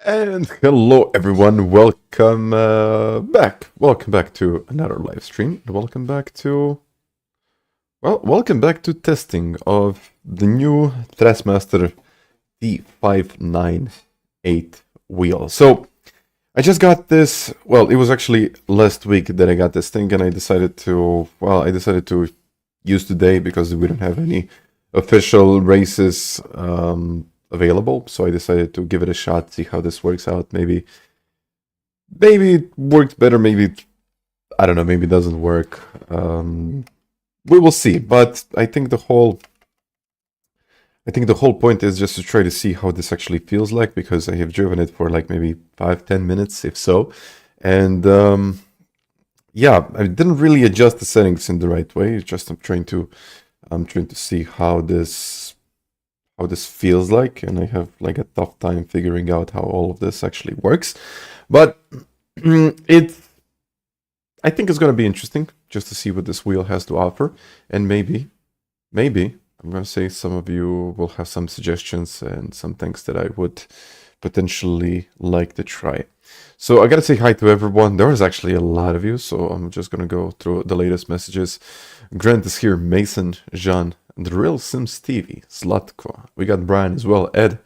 And hello everyone, welcome back. Welcome back to another live stream. Welcome back to testing of the new Thrustmaster T598 wheel. So I just got this, well, it was actually last week that I got this thing, and I decided to use today because we don't have any official races available, so I decided to give it a shot, see how this works out. Maybe it works better, maybe I don't know, maybe it doesn't work. We will see, but I think the whole point is just to try to see how this actually feels like, because I have driven it for like maybe 5-10 minutes, if so, and yeah, I didn't really adjust the settings in the right way. It's just I'm trying to see how this feels like, and I have like a tough time figuring out how all of this actually works. But I think it's going to be interesting just to see what this wheel has to offer, and maybe I'm going to say some of you will have some suggestions and some things that I would potentially like to try. So I gotta say hi to everyone. There is actually a lot of you, so I'm just gonna go through the latest messages. Grant is here, Mason, Jean, The Real Sim Stevie, Slutko. We got Brian as well, Ed,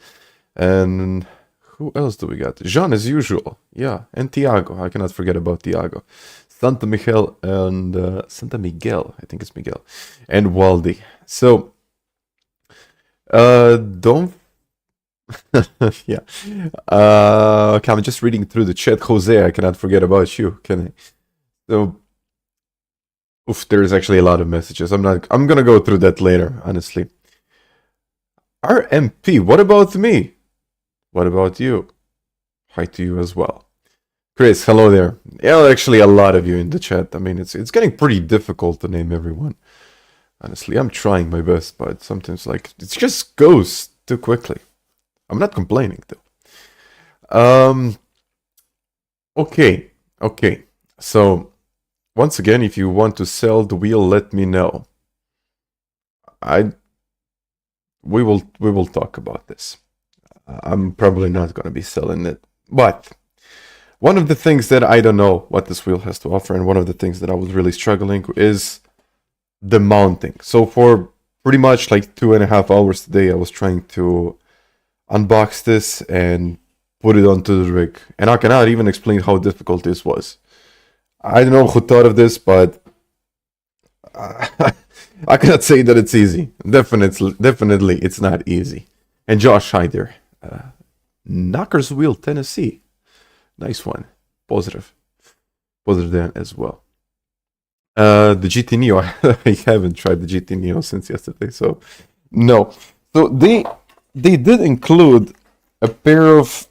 and who else do we got? Jean as usual, yeah, and Tiago. I cannot forget about Tiago. Santa Miguel, I think it's Miguel, and Waldy. So don't yeah. Okay, I'm just reading through the chat. Jose, I cannot forget about you, can I? So there's actually a lot of messages. I'm gonna go through that later, honestly. RMP, what about me? What about you? Hi to you as well. Chris, hello there. Yeah, actually a lot of you in the chat. I mean, it's getting pretty difficult to name everyone. Honestly, I'm trying my best, but sometimes like it just goes too quickly. I'm not complaining though. Okay. So once again, if you want to sell the wheel, let me know. We will talk about this. I'm probably not going to be selling it, but one of the things that I don't know what this wheel has to offer, and one of the things that I was really struggling is the mounting. So for pretty much like 2.5 hours today, I was trying to unbox this and put it onto the rig, and I cannot even explain how difficult this was. I don't know who thought of this, but I cannot say that it's easy. Definitely it's not easy. And Josh, hi there. Knockersville, Tennessee. Nice one. Positive then as well. The GT Neo, I haven't tried the GT Neo since yesterday, so no. So they did include a pair of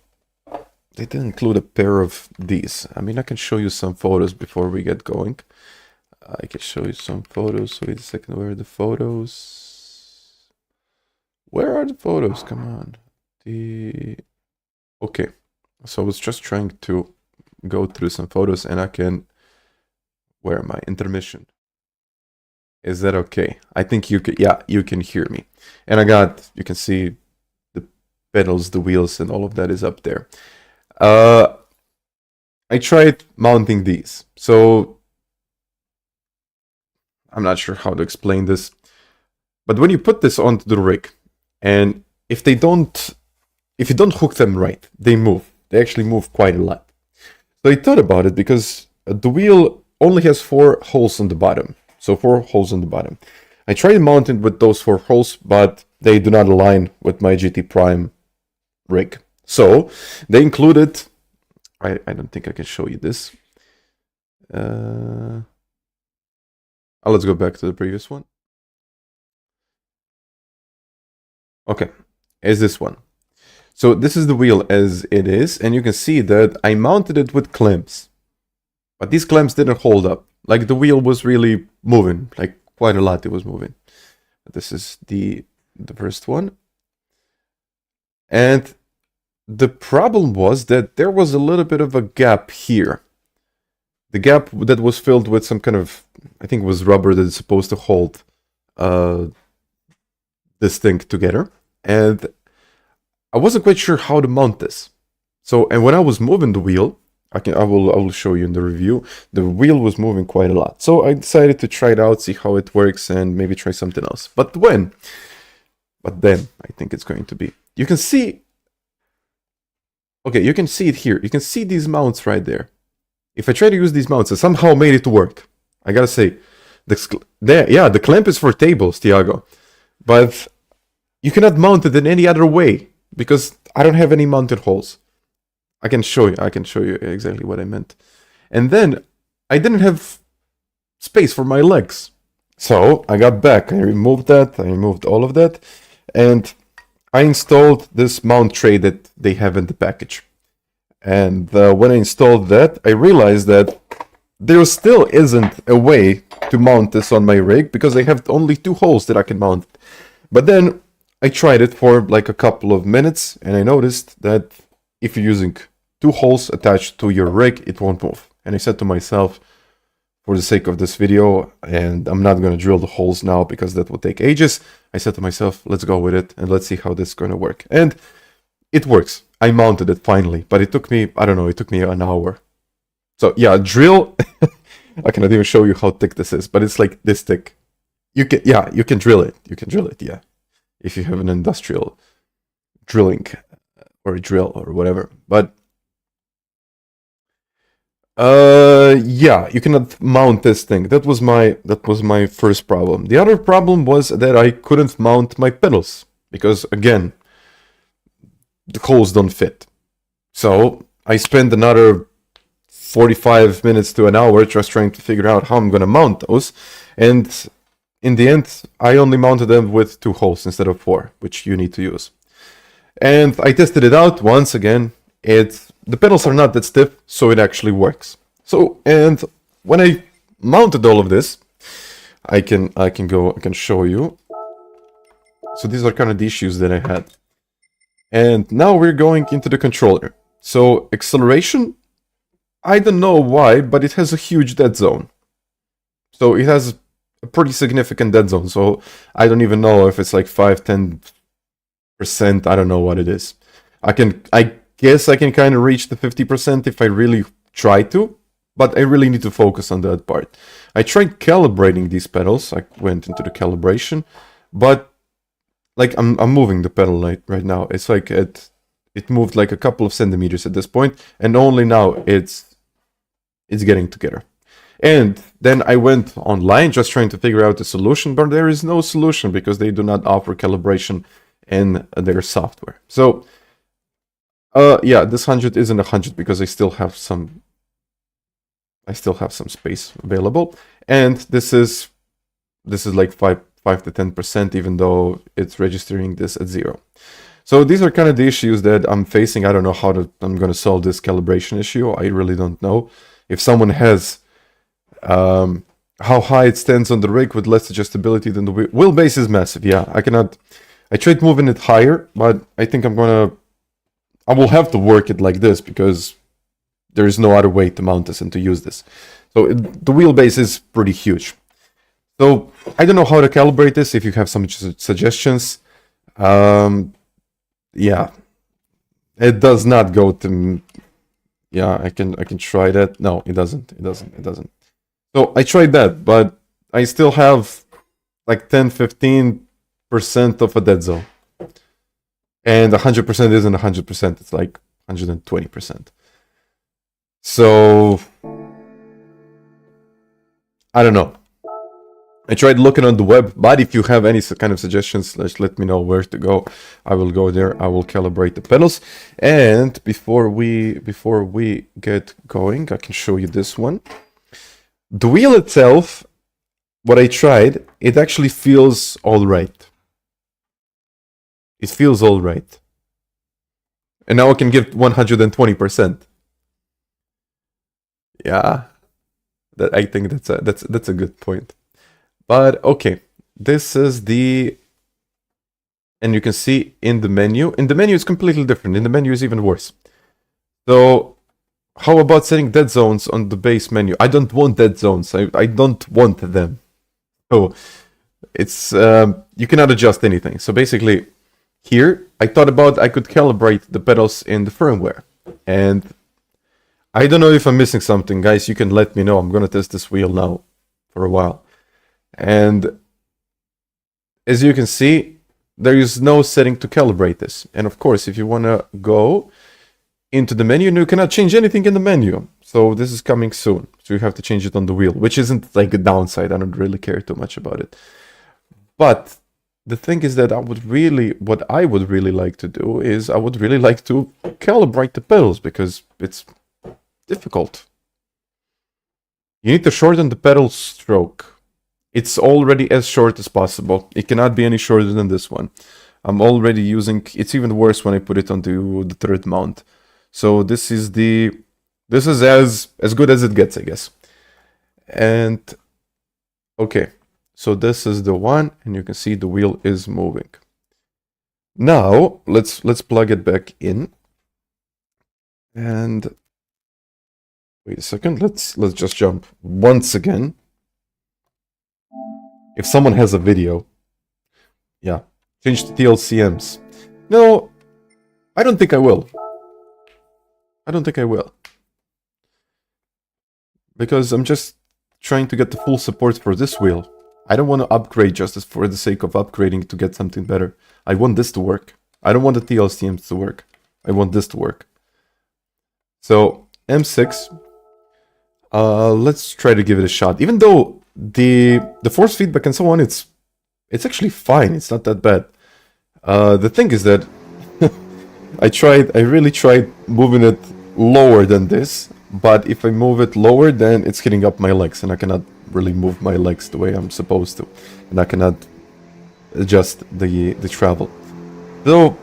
these. I mean, I can show you some photos before we get going. I can show you some photos. Wait a second, where are the photos? Where are the photos? Come on. Okay. So I was just trying to go through some photos, and I can... Where am I? Intermission. Is that okay? I think you could, yeah, you can hear me. And you can see the pedals, the wheels, and all of that is up there. I tried mounting these. So I'm not sure how to explain this, but when you put this onto the rig, and if you don't hook them right, they move. They actually move quite a lot. So I thought about it, because the wheel only has 4 holes on the bottom. So 4 holes on the bottom. I tried mounting with those 4 holes, but they do not align with my GT Prime rig. So they included... I don't think I can show you this. Let's go back to the previous one. Okay, is this one. So this is the wheel as it is, and you can see that I mounted it with clamps. But these clamps didn't hold up. Like, the wheel was really moving, like quite a lot it was moving. This is the first one. And the problem was that there was a little bit of a gap here. The gap that was filled with some kind of, I think it was rubber that is supposed to hold this thing together. And I wasn't quite sure how to mount this. So, and when I was moving the wheel, I will show you in the review, the wheel was moving quite a lot. So I decided to try it out, see how it works, and maybe try something else. But then I think it's going to be, you can see, okay, you can see it here. You can see these mounts right there. If I try to use these mounts, I somehow made it work. I gotta say, the clamp is for tables, Tiago, but you cannot mount it in any other way because I don't have any mounted holes. I can show you exactly what I meant. And then I didn't have space for my legs. So I got back, I removed all of that, and I installed this mount tray that they have in the package. And when I installed that, I realized that there still isn't a way to mount this on my rig because I have only 2 holes that I can mount. But then I tried it for like a couple of minutes, and I noticed that if you're using 2 holes attached to your rig, it won't move. And I said to myself, for the sake of this video, and I'm not going to drill the holes now because that will take ages, I said to myself, let's go with it and let's see how this is going to work. And it works. I mounted it finally, but it took me, I don't know, it took me an hour. So yeah, drill, I cannot even show you how thick this is, but it's like this thick. You can drill it. You can drill it, yeah. If you have an industrial drilling or a drill or whatever. But yeah, you cannot mount this thing. That was my first problem. The other problem was that I couldn't mount my pedals because again, the holes don't fit. So I spent another 45 minutes to an hour just trying to figure out how I'm gonna mount those, and in the end, I only mounted them with 2 holes instead of 4, which you need to use. And I tested it out once again. The pedals are not that stiff, so it actually works. So, and when I mounted all of this, I can show you. So these are kind of the issues that I had. And now we're going into the controller. So acceleration, I don't know why, but it has a huge dead zone. So it has a pretty significant dead zone. So I don't even know if it's like 5-10%. I don't know what it is. I guess I can kind of reach the 50% if I really try to, but I really need to focus on that part. I tried calibrating these pedals. I went into the calibration, but like I'm moving the pedal right now. It's like it moved like a couple of centimeters at this point, and only now it's getting together. And then I went online just trying to figure out the solution, but there is no solution because they do not offer calibration in their software. So yeah, this 100 isn't 100 because I still have some space available, and this is like 5 to 10%, even though it's registering this at 0. So these are kind of the issues that I'm facing. I don't know how I'm going to solve this calibration issue. I really don't know. If someone has how high it stands on the rig with less adjustability than the wheelbase is massive. Yeah, I tried moving it higher, but I think I will have to work it like this because there is no other way to mount this and to use this. So the wheelbase is pretty huge. So I don't know how to calibrate this. If you have some suggestions, yeah, it does not go to. Yeah, I can try that. No, it doesn't. So I tried that, but I still have like 10-15% of a dead zone, and 100% isn't 100%. It's like 120%. So I don't know. I tried looking on the web, but if you have any kind of suggestions, let me know where to go. I will go there. I will calibrate the pedals. And before we get going, I can show you this one. The wheel itself, what I tried, it actually feels all right. It feels all right. And now I can give 120%. Yeah, I think that's a good point. But okay, this is and you can see in the menu. In the menu it's completely different. In the menu is even worse. So how about setting dead zones on the base menu? I don't want dead zones. I don't want them. So it's you cannot adjust anything. So basically here I thought about I could calibrate the pedals in the firmware. And I don't know if I'm missing something, guys. You can let me know. I'm gonna test this wheel now for a while. And as you can see, there is no setting to calibrate this. And of course, if you wanna go into the menu, you cannot change anything in the menu. So this is coming soon. So you have to change it on the wheel, which isn't like a downside. I don't really care too much about it. But the thing is that what I would really like to do is I would really like to calibrate the pedals because it's difficult. You need to shorten the pedal stroke. It's already as short as possible. It cannot be any shorter than this one. I'm already using, it's even worse when I put it onto the third mount. So this is as good as it gets, I guess. And okay, so this is the one, and you can see the wheel is moving. Now let's plug it back in. And wait a second, let's just jump once again. If someone has a video, yeah, change the TLCMs. No, I don't think I will. I don't think I will. Because I'm just trying to get the full support for this wheel. I don't want to upgrade just for the sake of upgrading to get something better. I want this to work. I don't want the TLCMs to work. I want this to work. So, M6. Let's try to give it a shot. Even though the force feedback and so on, it's actually fine. It's not that bad. The thing is that I really tried moving it lower than this, but if I move it lower, then it's hitting up my legs, and I cannot really move my legs the way I'm supposed to, and I cannot adjust the travel. So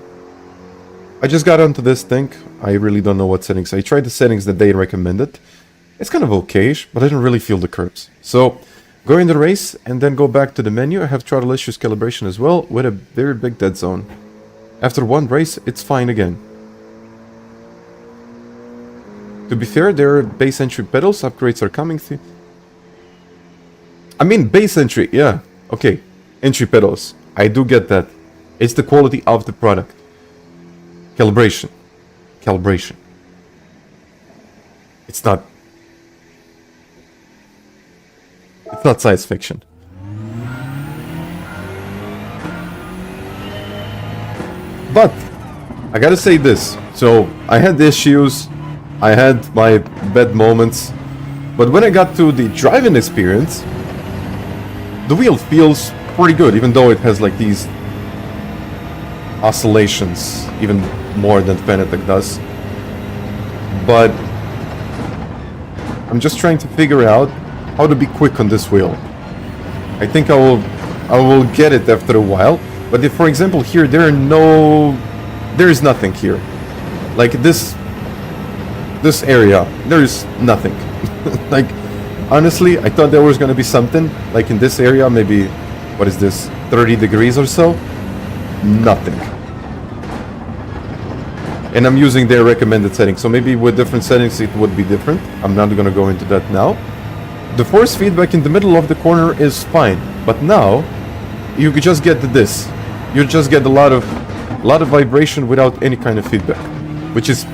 I just got onto this thing. I really don't know what settings. I tried the settings that they recommended. It's kind of okay-ish, but I don't really feel the curves. So go in the race and then go back to the menu. I have throttle issues calibration as well with a very big dead zone. After one race, it's fine again. To be fair, there are base entry pedals. Upgrades are coming. I mean, base entry, yeah. Okay, entry pedals. I do get that. It's the quality of the product. Calibration. Calibration. It's not science fiction. But I gotta say this. So I had issues, I had my bad moments, but when I got to the driving experience, the wheel feels pretty good, even though it has like these oscillations, even more than FANATEC does. But I'm just trying to figure out how to be quick on this wheel. I think I will get it after a while. But if, for example, here there is nothing here. Like this area, there is nothing. Like honestly, I thought there was gonna be something. Like in this area, maybe what is this, 30 degrees or so? Nothing. And I'm using their recommended settings, so maybe with different settings it would be different. I'm not gonna go into that now. The force feedback in the middle of the corner is fine, but now you could just get this. You just get a lot of vibration without any kind of feedback, which is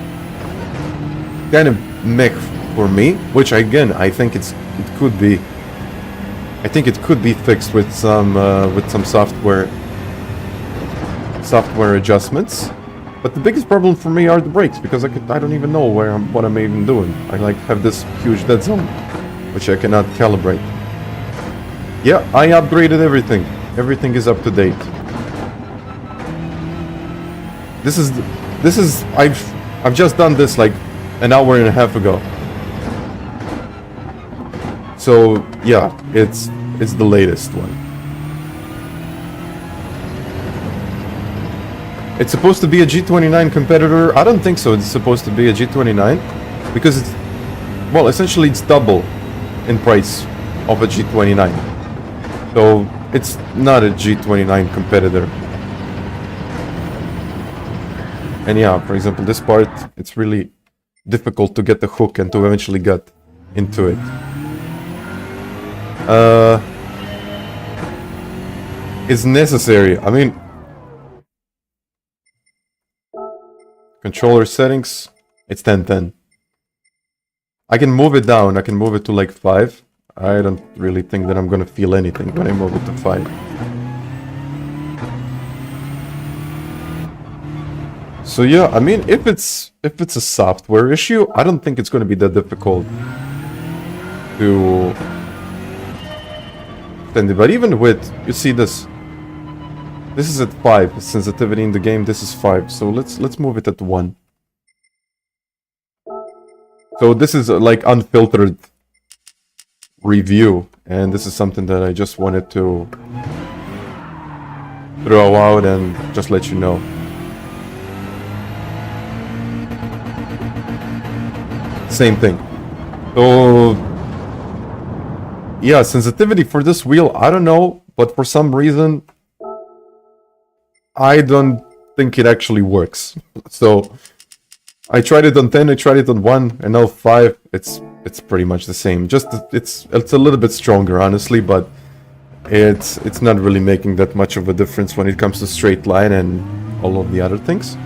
kind of meh for me. Which again, I think it could be. I think it could be fixed with some software adjustments. But the biggest problem for me are the brakes, because I don't even know what I'm even doing. I like have this huge dead zone, which I cannot calibrate. Yeah, I upgraded everything. Everything is up to date. I've just done this like an hour and a half ago. So yeah, it's the latest one. It's supposed to be a G29 competitor. I don't think so. It's supposed to be a G29 because it's, well, essentially it's double in price of a G29. So it's not a G29 competitor. And yeah, for example, this part, it's really difficult to get the hook and to eventually get into it. It's necessary. I mean, controller settings. It's 10-10. I can move it down. I can move it to like 5. I don't really think that I'm gonna feel anything when I move it to 5. So yeah, I mean, if it's a software issue, I don't think it's gonna be that difficult to extend it. But even with, you see this is at 5 sensitivity in the game. This is 5. So let's move it at 1. So this is like unfiltered review, and this is something that I just wanted to throw out and just let you know. Same thing. So yeah, sensitivity for this wheel, I don't know, but for some reason I don't think it actually works. So I tried it on 10, I tried it on 1, and now 5, it's pretty much the same. Just it's a little bit stronger, honestly, but it's not really making that much of a difference when it comes to straight line and all of the other things.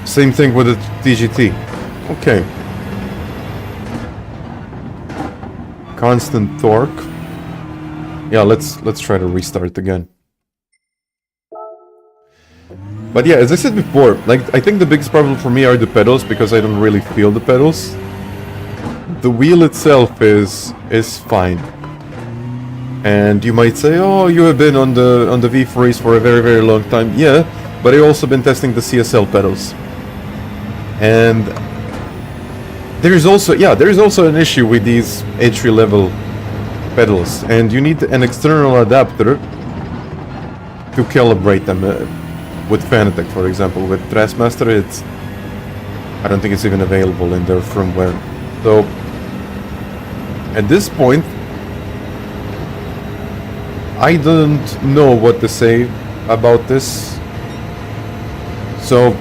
Same thing with the TGT. Okay. Constant torque. Yeah, let's try to restart again. But yeah, as I said before, like, I think the biggest problem for me are the pedals, because I don't really feel the pedals. The wheel itself is fine. And you might say, oh, you have been on the V4s for a very, very long time. Yeah, but I've also been testing the CSL pedals. And there is also an issue with these entry-level pedals, and you need an external adapter to calibrate them. With FANATEC, for example, with Thrustmaster, I don't think it's even available in their firmware. So at this point, I don't know what to say about this. So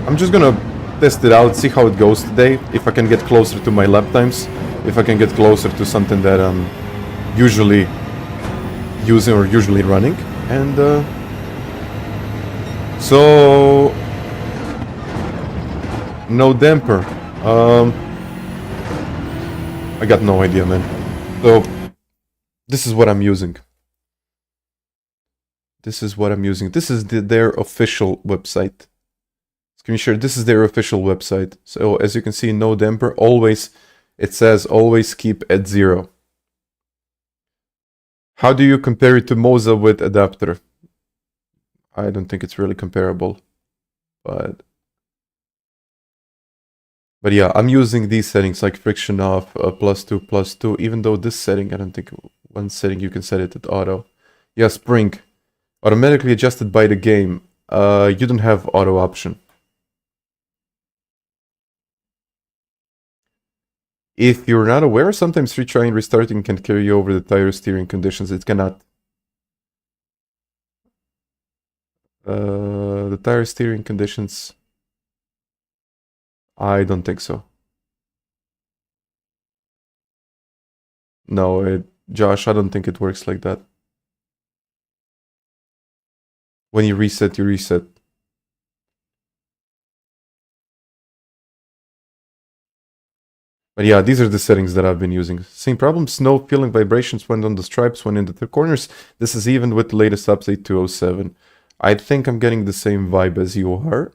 I'm just gonna test it out, see how it goes today. If I can get closer to my lap times, if I can get closer to something that I'm usually using or usually running, and so no damper. I got no idea, man. So this is what I'm using. This is their official website. Screen share. This is their official website. So as you can see, no damper. Always, it says always keep at 0. How do you compare it to Moza with adapter? I don't think it's really comparable, but yeah, I'm using these settings like friction off, +2, even though this setting, I don't think one setting you can set it at auto. Yeah, spring, automatically adjusted by the game. You don't have auto option. If you're not aware, sometimes retrying and restarting can carry you over the tire steering conditions. It cannot. The tire steering conditions, I don't think so. No, Josh, I don't think it works like that. When you reset, you reset. But yeah, these are the settings that I've been using. Same problem, snow feeling vibrations when on the stripes, when in the corners. This is even with the latest update 207. I think I'm getting the same vibe as you are.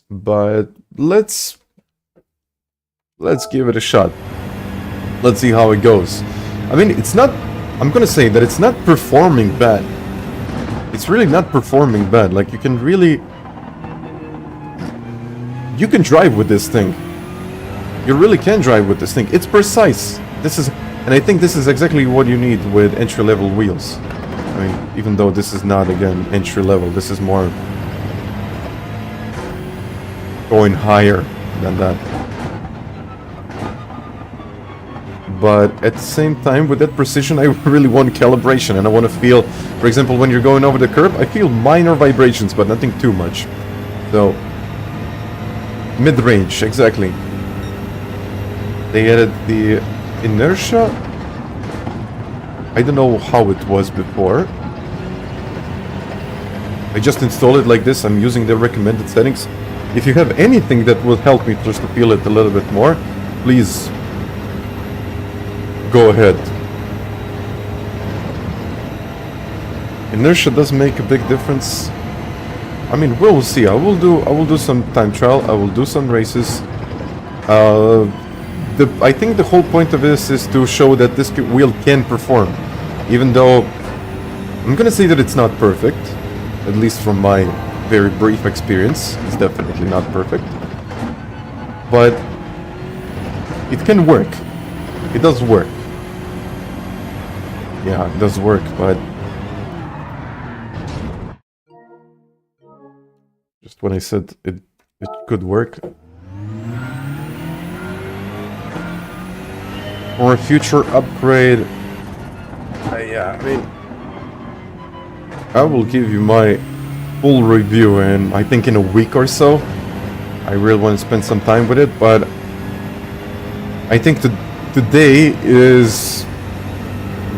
But let's give it a shot. Let's see how it goes. I mean, it's not, I'm gonna say that it's not performing bad. It's really not performing bad. Like, you can drive with this thing. You really can drive with this thing. It's precise. And I think this is exactly what you need with entry-level wheels. I mean, even though this is not, again, entry-level, this is more going higher than that. But at the same time, with that precision, I really want calibration, and I want to feel, for example, when you're going over the curb, I feel minor vibrations, but nothing too much. So, mid-range, exactly. They added the inertia. I don't know how it was before. I just install it like this. I'm using the recommended settings. If you have anything that will help me just to feel it a little bit more, please go ahead. Inertia does make a big difference. I mean, we'll see. I will do some time trial. I will do some races. I think the whole point of this is to show that this wheel can perform, even though I'm gonna say that it's not perfect, at least from my very brief experience. It's definitely not perfect, but it can work. It does work. Yeah, it does work, but just when I said it could work. For a future upgrade, yeah, I mean, I will give you my full review in, I think, in a week or so. I really want to spend some time with it, but I think today is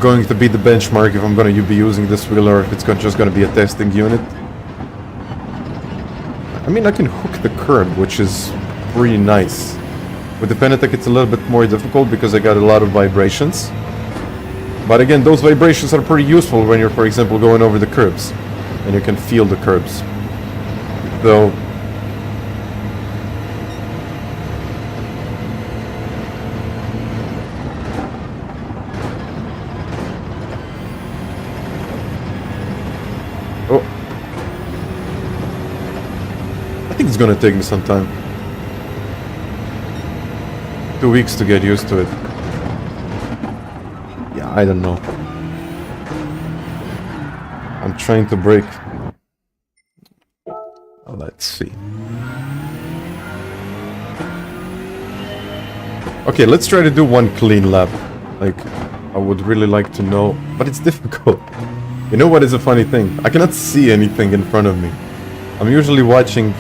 going to be the benchmark if I'm going to be using this wheel or if it's just going to be a testing unit. I mean, I can hook the curb, which is pretty nice. With the FANATEC it's a little bit more difficult because I got a lot of vibrations. But again, those vibrations are pretty useful when you're, for example, going over the curbs. And you can feel the curbs. Though... Oh. I think it's gonna take me some time. 2 weeks to get used to it. Yeah, I don't know. I'm trying to brake. Let's see. Okay, let's try to do one clean lap. Like, I would really like to know, but it's difficult. You know what is a funny thing? I cannot see anything in front of me. I'm usually watching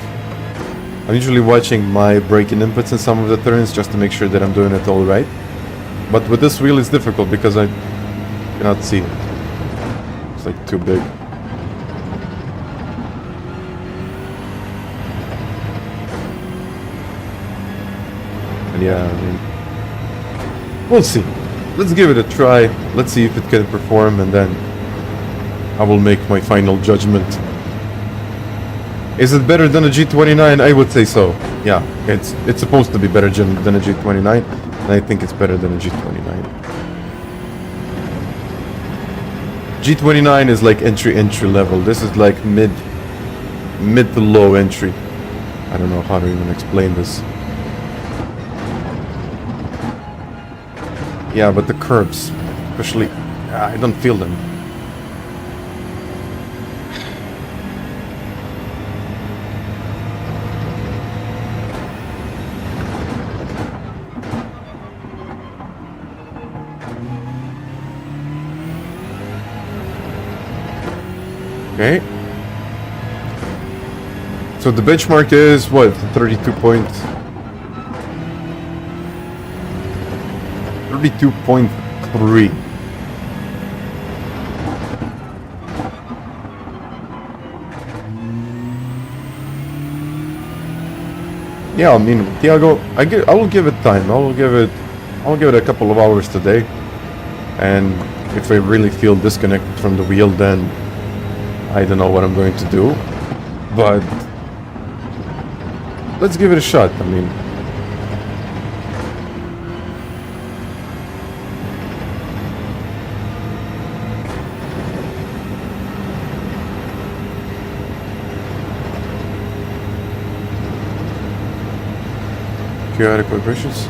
my braking inputs in some of the turns just to make sure that I'm doing it all right. But with this wheel it's difficult because I cannot see it. It's like too big. And yeah, I mean, we'll see. Let's give it a try. Let's see if it can perform, and then I will make my final judgment. Is it better than a G29? I would say so. Yeah, it's supposed to be better than a G29, and I think it's better than a G29. G29 is like entry level. This is like mid to low entry. I don't know how to even explain this. Yeah, but the curbs, especially, I don't feel them. Okay. So the benchmark is what? 32.3. Yeah, I mean, Tiago, I will give it time. I will give it a couple of hours today. And if I really feel disconnected from the wheel, then I don't know what I'm going to do. But let's give it a shot. I mean, chaotic vibrations.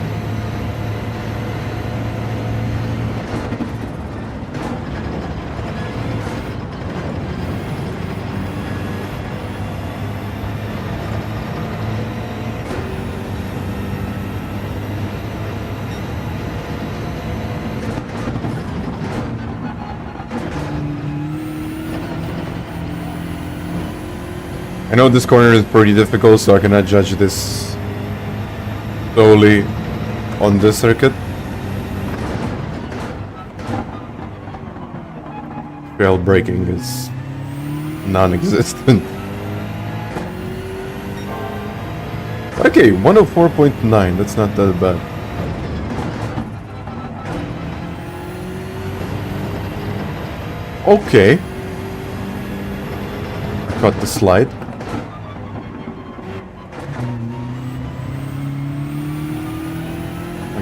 I know this corner is pretty difficult, so I cannot judge this solely on this circuit. Trail braking is non-existent. Okay, 104.9, that's not that bad. Okay. I caught the slide.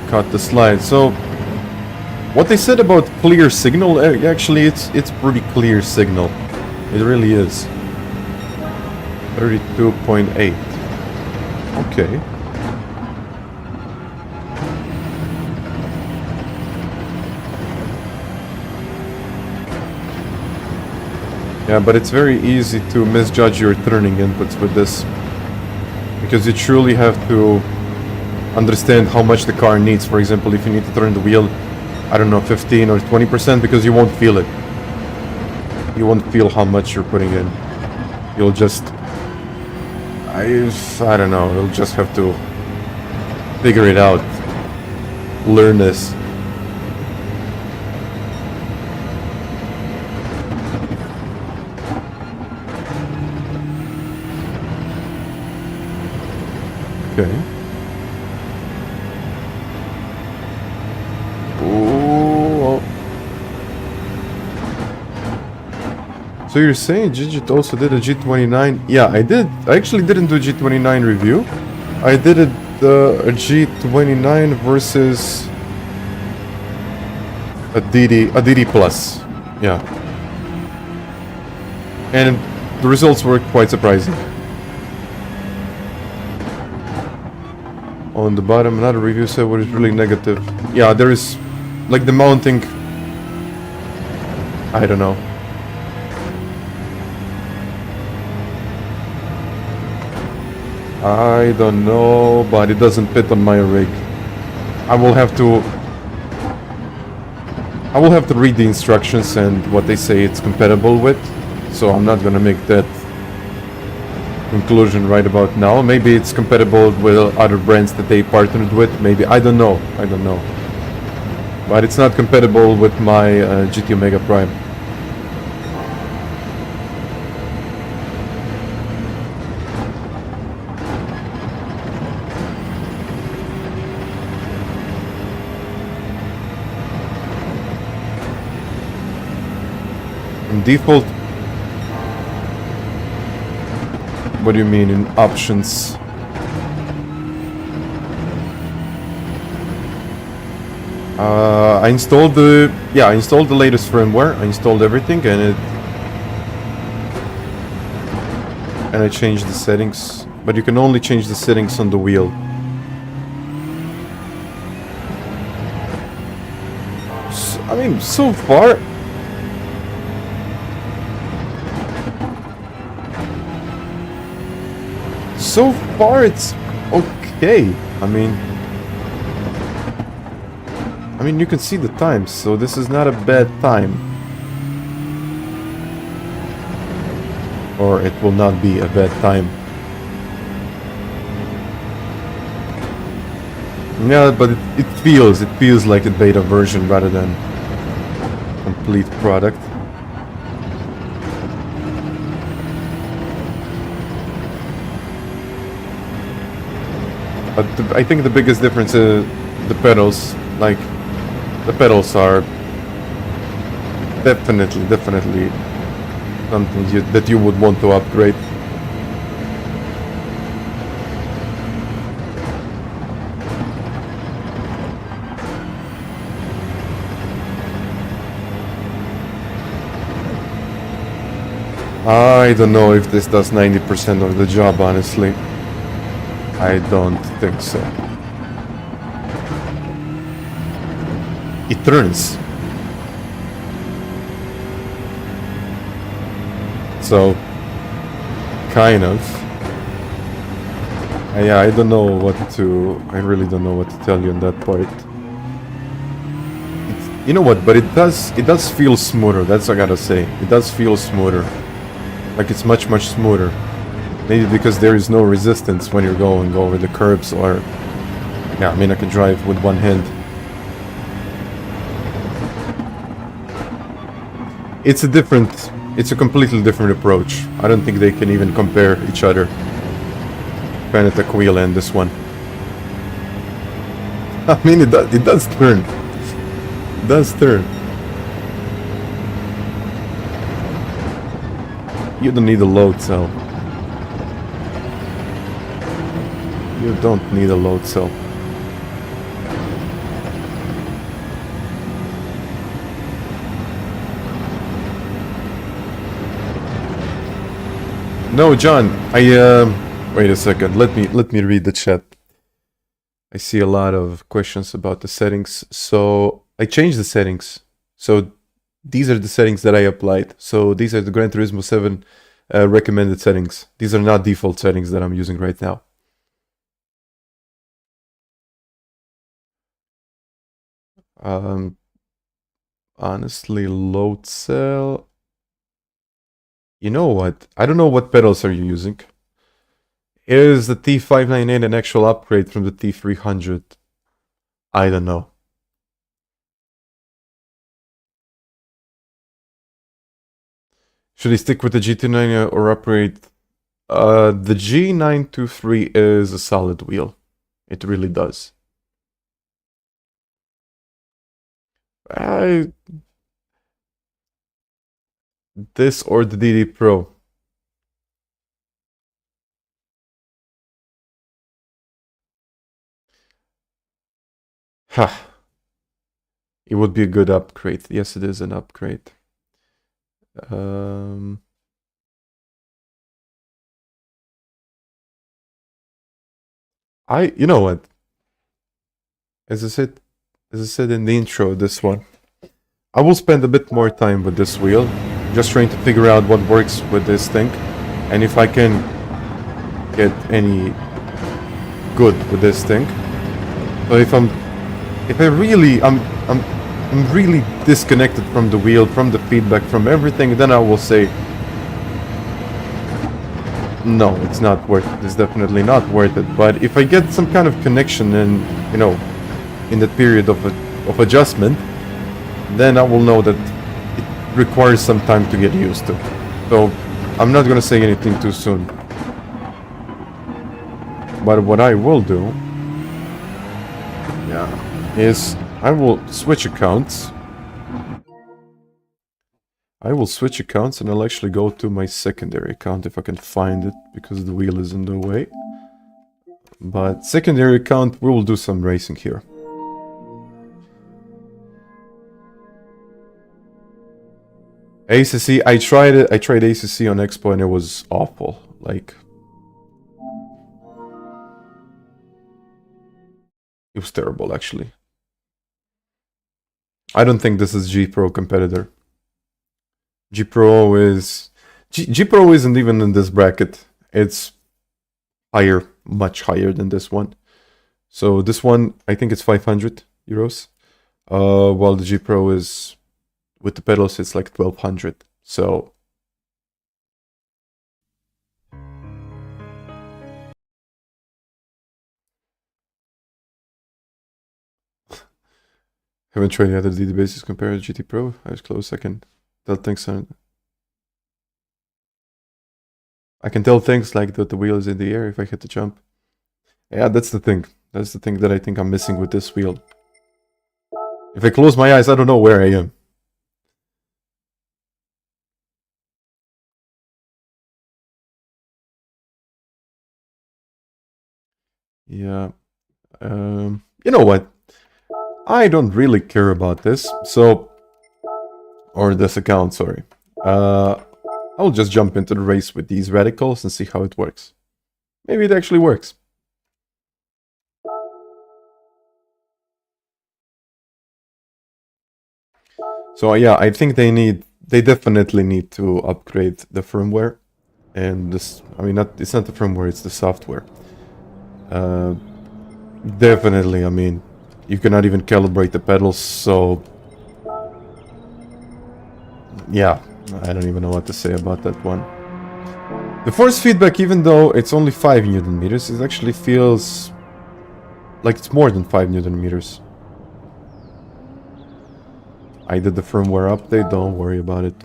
Caught the slide. So what they said about clear signal, actually it's pretty clear signal. It really is. 32.8. Okay. Yeah, but it's very easy to misjudge your turning inputs with this, because you truly have to understand how much the car needs. For example, if you need to turn the wheel, I don't know, 15 or 20%, because you won't feel it. You won't feel how much you're putting in. You'll just... I don't know, you'll just have to figure it out. Learn this. Okay. So you're saying Vujičić also did a G29? Yeah, I did. I actually didn't do a G29 review. I did a G29 versus a DD Plus. Yeah. And the results were quite surprising. On the bottom, another review said what is really negative. Yeah, there is, like, the mounting. I don't know. I don't know, but it doesn't fit on my rig. I will have to read the instructions and what they say it's compatible with. So I'm not gonna make that conclusion right about now. Maybe it's compatible with other brands that they partnered with. Maybe, I don't know. But it's not compatible with my GT Omega Prime. In default. What do you mean in options? I installed the latest firmware. I installed everything and I changed the settings, but you can only change the settings on the wheel. I mean, so far it's okay. I mean you can see the times, so this is not a bad time. Or it will not be a bad time. Yeah, but it feels like a beta version rather than complete product. But I think the biggest difference is the pedals. Like, the pedals are definitely something that you would want to upgrade. I don't know if this does 90% of the job, honestly. I don't think so. It turns. So, kind of. Yeah, I don't know what to... I really don't know what to tell you on that part. You know what, but it does feel smoother, that's what I gotta say. It does feel smoother. Like it's much smoother. Maybe because there is no resistance when you're going over the curbs, or... Yeah, I mean I can drive with one hand. It's a different It's a completely different approach. I don't think they can even compare each other. FANATEC wheel and this one. I mean, it does turn. It does turn. You don't need a load cell. You don't need a load cell. No, John, wait a second. Let me read the chat. I see a lot of questions about the settings. So I changed the settings. So these are the settings that I applied. So these are the Gran Turismo 7 recommended settings. These are not default settings that I'm using right now. Honestly, load cell. You know what? I don't know what pedals are you using. Is the T598 an actual upgrade from the T300? I don't know. Should I stick with the GT9 or upgrade? The G923 is a solid wheel. It really does. This or the DD Pro? Ha! It would be a good upgrade. Yes, it is an upgrade. You know what? As I said in the intro, this one, I will spend a bit more time with this wheel, just trying to figure out what works with this thing, and if I can get any good with this thing. So I'm really disconnected from the wheel, from the feedback, from everything, then I will say, no, it's not worth it. It's definitely not worth it. But if I get some kind of connection and, you know, in that period of adjustment, then I will know that it requires some time to get used to. So I'm not gonna say anything too soon. But what I will do, is I will switch accounts. And I'll actually go to my secondary account if I can find it, because the wheel is in the way. But secondary account, we will do some racing here. ACC, I tried it. I tried ACC on Expo and it was awful. Like, it was terrible, actually. I don't think this is G Pro competitor. G Pro isn't even in this bracket. It's higher, much higher than this one. So this one, I think it's 500 euros. While the G Pro is, with the pedals, it's like 1200. So haven't tried the other DD bases compared to GT Pro. I was close. I can tell things. I can tell things like that the wheel is in the air if I hit the jump. Yeah, that's the thing. That's the thing that I think I'm missing with this wheel. If I close my eyes, I don't know where I am. Yeah. You know what? I don't really care about this, so... Or this account, sorry. I'll just jump into the race with these radicals and see how it works. Maybe it actually works. So yeah, I think they definitely need to upgrade the firmware. And this, I mean, it's not the firmware, it's the software. Definitely, I mean, you cannot even calibrate the pedals, so... Yeah, I don't even know what to say about that one. The force feedback, even though it's only 5 Newton meters, it actually feels like it's more than 5 Newton meters. I did the firmware update, don't worry about it.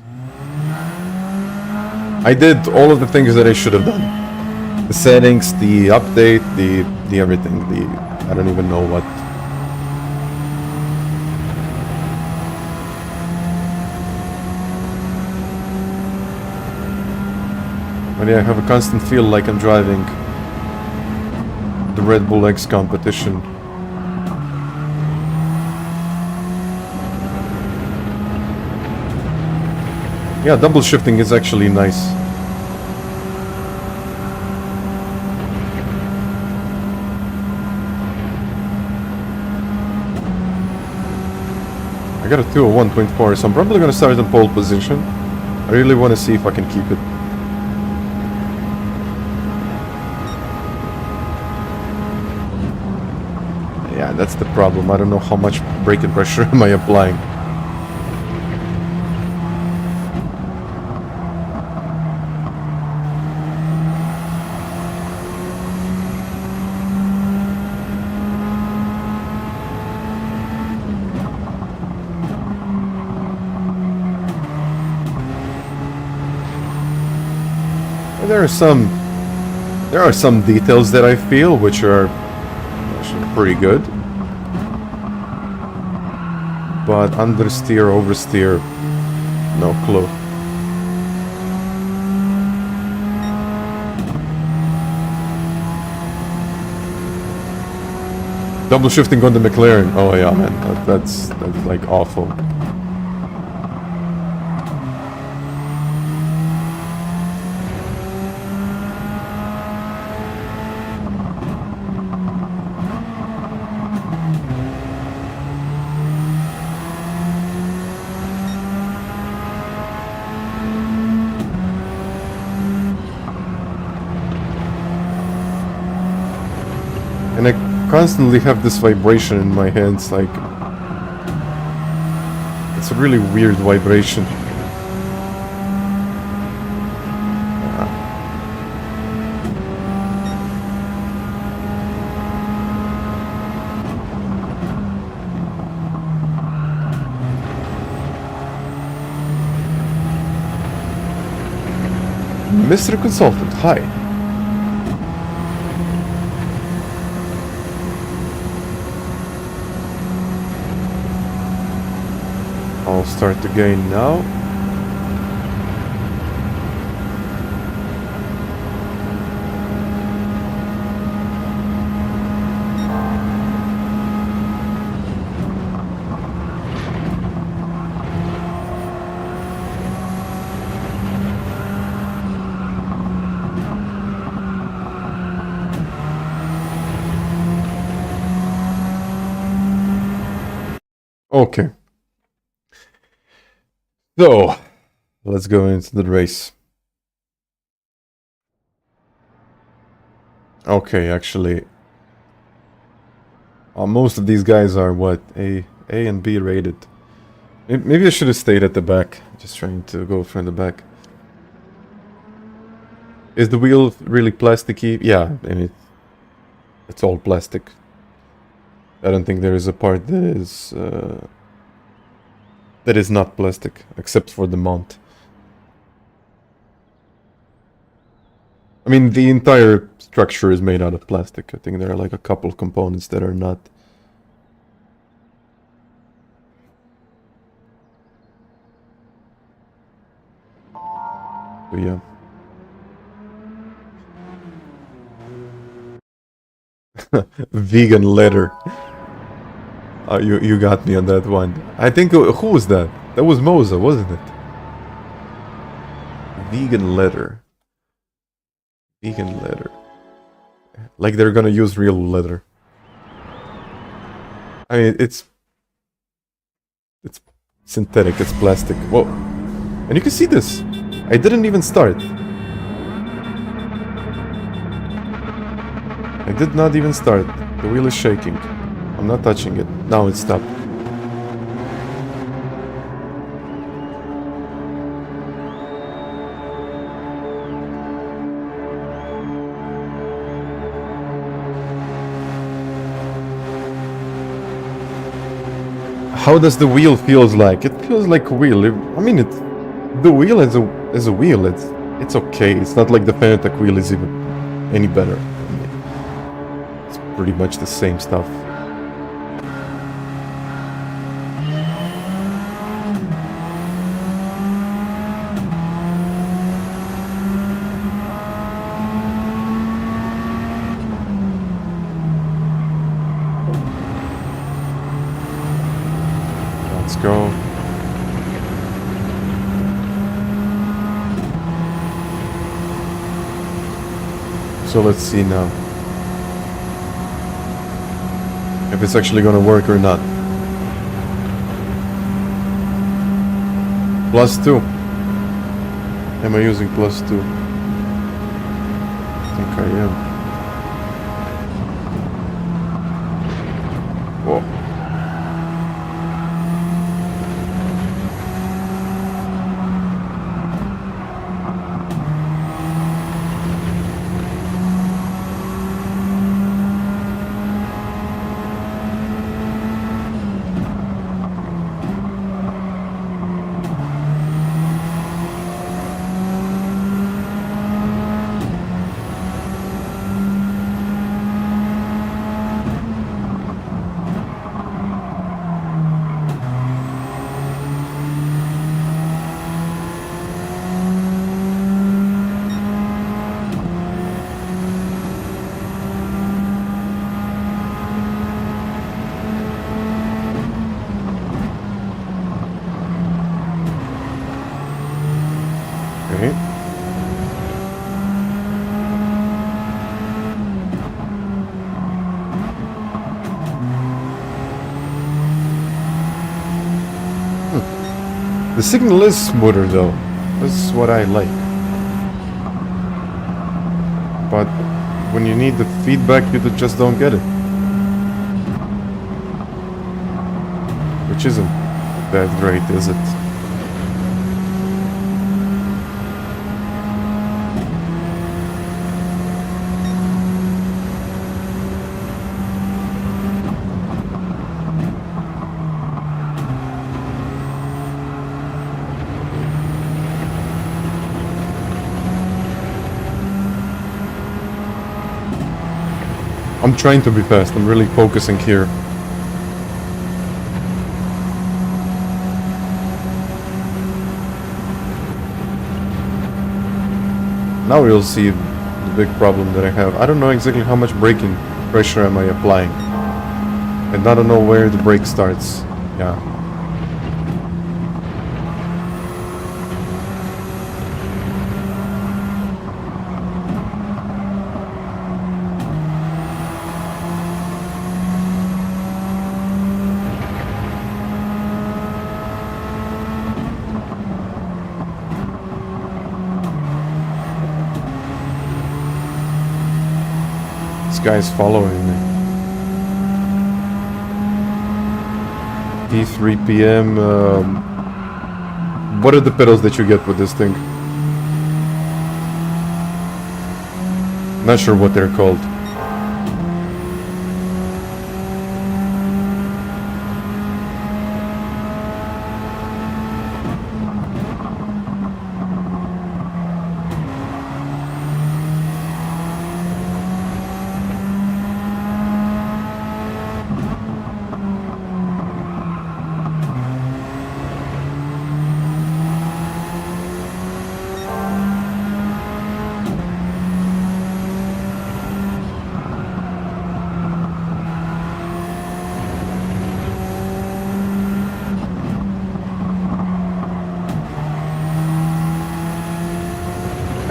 I did all of the things that I should have done. The settings, the update, the everything, I don't even know what. But yeah, I have a constant feel like I'm driving the Red Bull X competition. Yeah, double shifting is actually nice. I got a 201.4, so I'm probably gonna start in pole position. I really want to see if I can keep it. Yeah, that's the problem. I don't know how much braking pressure am I applying. There are some details that I feel which are actually pretty good, but understeer, oversteer, no clue. Double shifting on the McLaren. Oh yeah, man, that's like awful. And I constantly have this vibration in my hands, like... It's a really weird vibration. Mr. Consultant, hi. I'll start the game now. Okay. So, let's go into the race. Okay, actually, most of these guys are what, A and B rated. Maybe I should have stayed at the back. Just trying to go from the back. Is the wheel really plasticky? Yeah, I mean, it's all plastic. I don't think there is a part that is not plastic, except for the mount. I mean, the entire structure is made out of plastic. I think there are like a couple of components that are not. So yeah. Vegan leather. You got me on that one. I think, who was that? That was Moza, wasn't it? Vegan leather. Vegan leather. Like they're gonna use real leather. I mean, it's synthetic, it's plastic. Whoa. And you can see this. I didn't even start. I did not even start. The wheel is shaking. I'm not touching it. Now it stopped. How does the wheel feels like? It feels like a wheel. I mean, the wheel is a wheel. It's okay. It's not like the FANATEC wheel is even any better. It's pretty much the same stuff. Let's go. So let's see now if it's actually gonna work or not. +2. Am I using +2? I think I am. Whoa. Okay. The signal is smoother though. This is what I like. But when you need the feedback, you just don't get it. Which isn't that great, is it? I'm trying to be fast. I'm really focusing here. Now you'll see the big problem that I have. I don't know exactly how much braking pressure am I applying. And I don't know where the brake starts. Yeah. This guy's following me. T3PM. What are the pedals that you get with this thing? Not sure what they're called.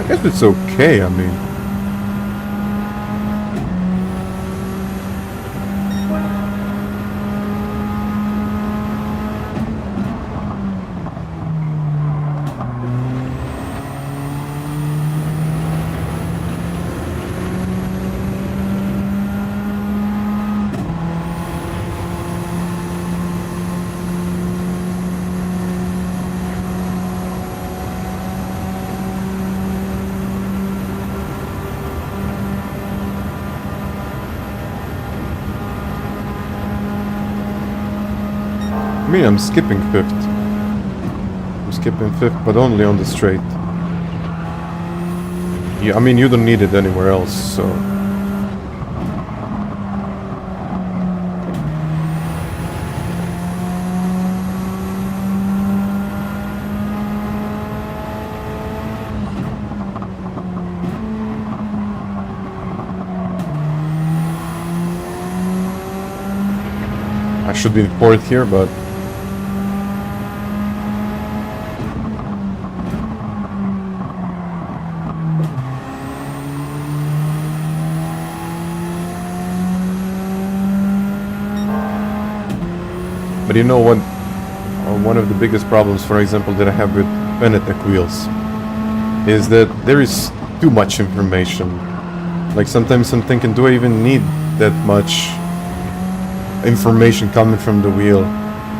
I guess it's okay, I mean. Me, I'm skipping fifth. I'm skipping fifth, but only on the straight. Yeah, I mean, you don't need it anywhere else, so... I should be in fourth here, but... But you know what? One of the biggest problems, for example, that I have with FANATEC wheels is that there is too much information. Like sometimes I'm thinking, do I even need that much information coming from the wheel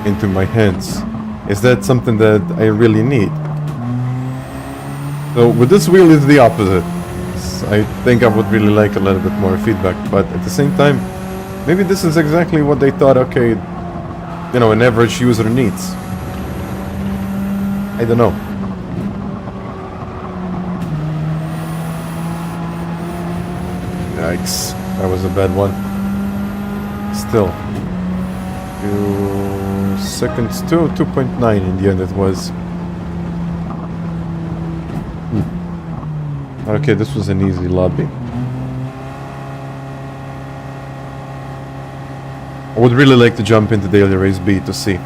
into my hands? Is that something that I really need? So with this wheel it's the opposite. I think I would really like a little bit more feedback, but at the same time, maybe this is exactly what they thought, okay, you know, an average user needs. I don't know. Yikes, that was a bad one. Still. 2 seconds, 2.9 in the end it was. Okay, this was an easy lobby. I would really like to jump into Daily Race B to see.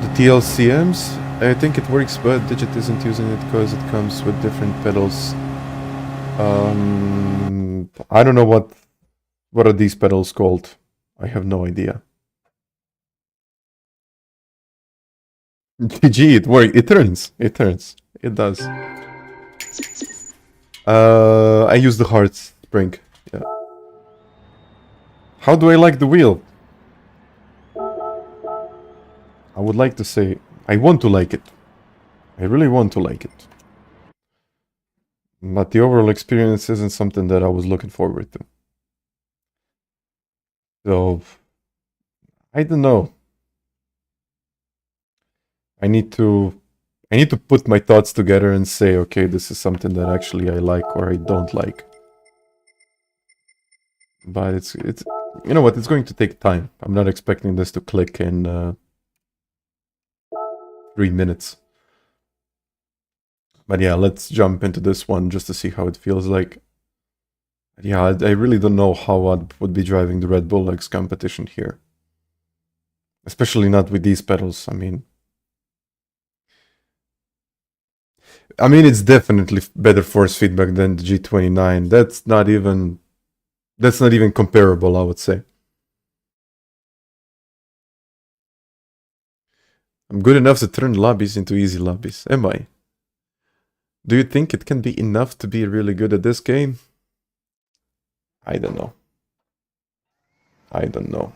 The TLCMs, I think it works, but Digit isn't using it because it comes with different pedals. I don't know what are these pedals called. I have no idea. GG, it works. It turns. It turns. It does. I use the hard spring. Yeah. How do I like the wheel? I would like to say I want to like it. I really want to like it. But the overall experience isn't something that I was looking forward to. So, I don't know. I need to put my thoughts together and say, okay, this is something that actually I like or I don't like. But it's you know what, it's going to take time. I'm not expecting this to click in 3 minutes. But yeah, let's jump into this one just to see how it feels like. Yeah, I really don't know how I would be driving the Red Bull X competition here. Especially not with these pedals, I mean, it's definitely better force feedback than the G29. That's not even comparable, I would say. I'm good enough to turn lobbies into easy lobbies, am I? Do you think it can be enough to be really good at this game? I don't know. I don't know.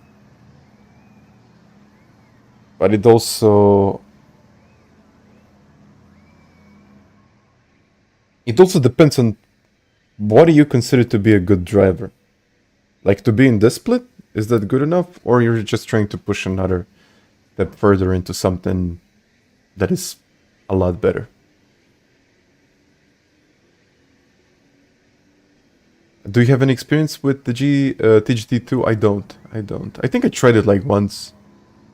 But it also depends on what do you consider to be a good driver. Like, to be in this split, is that good enough? Or you're just trying to push another step further into something that is a lot better? Do you have any experience with the TGT2? I don't. I think I tried it like once.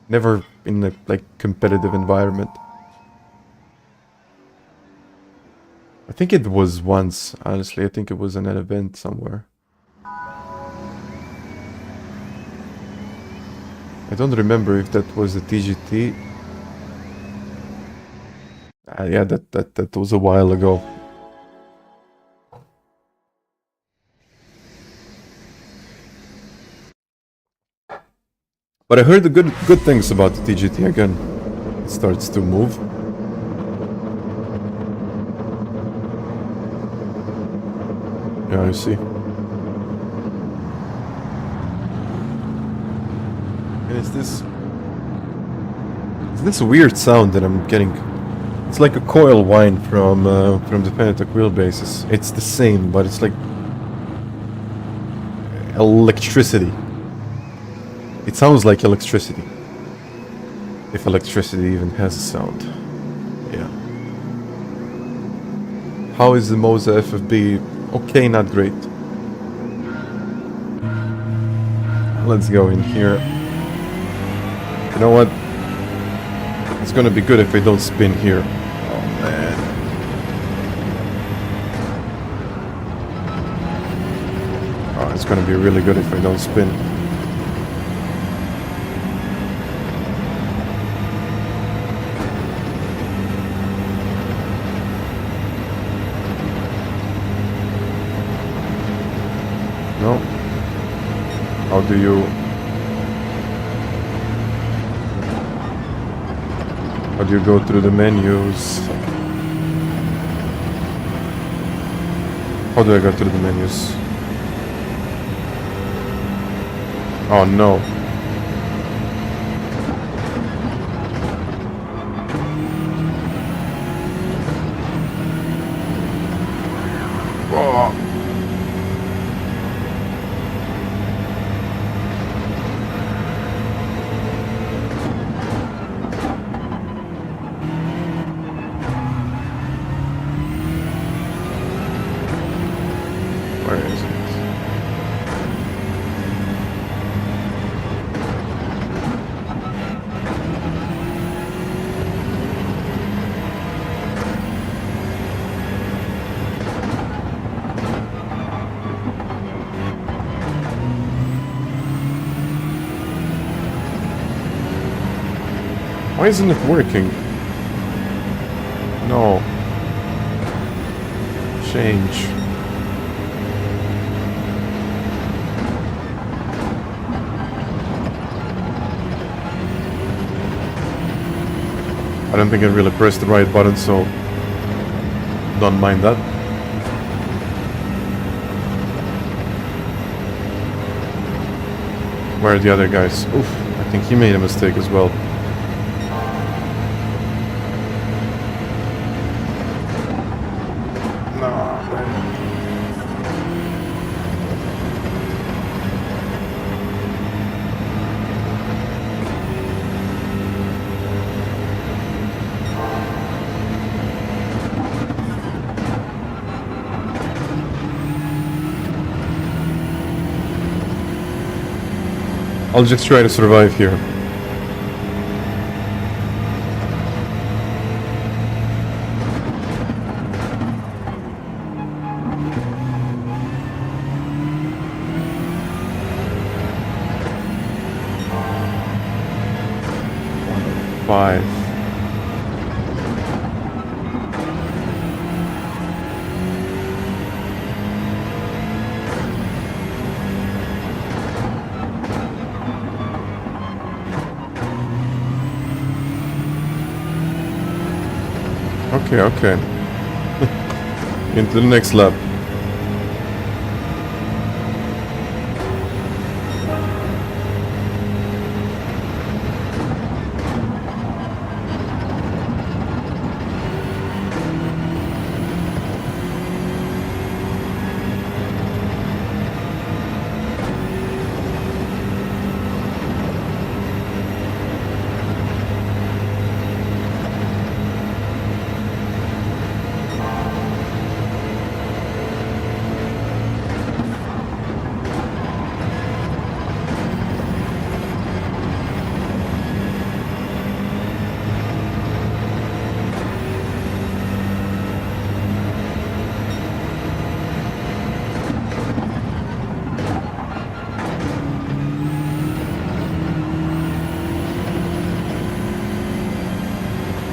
Never in a like competitive environment. I think it was once, honestly. I think it was in an event somewhere. I don't remember if that was the TGT. Yeah, that was a while ago. But I heard the good things about the TGT again. It starts to move. Yeah, I see. And it's this weird sound that I'm getting. It's like a coil whine from the FANATEC wheelbases. It's the same, but it's like electricity. It sounds like electricity. If electricity even has a sound. Yeah. How is the Moza FFB? Okay, not great. Let's go in here. You know what? It's gonna be good if I don't spin here. Oh man. Oh, it's gonna be really good if I don't spin. No. How do you... How do you go through the menus? How do I go through the menus? Oh no. Oh. Why isn't it working? No. Change. I don't think I really pressed the right button, so don't mind that. Where are the other guys? Oof, I think he made a mistake as well. I'll just try to survive here. Five. Okay. Into the next lap.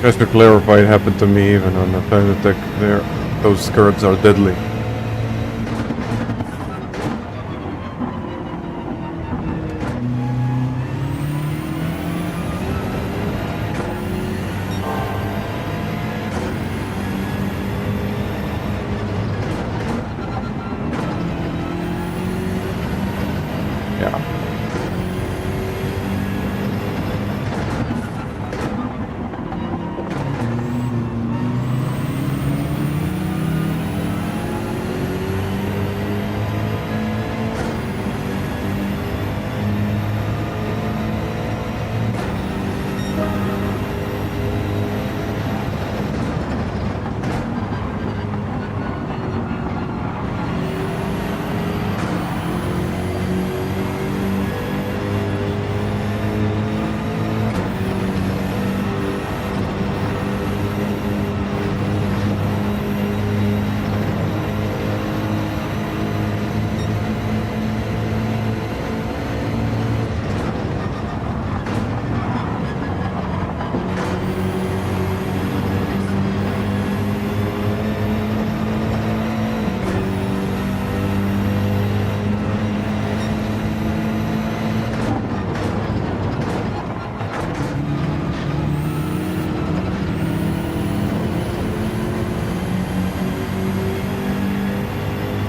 Just to clarify, it happened to me even on the FANATEC there. Those curves are deadly.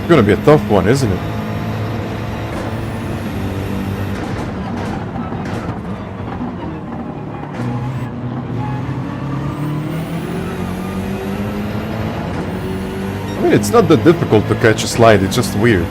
gonna be a tough one, isn't it? I mean, it's not that difficult to catch a slide, it's just weird.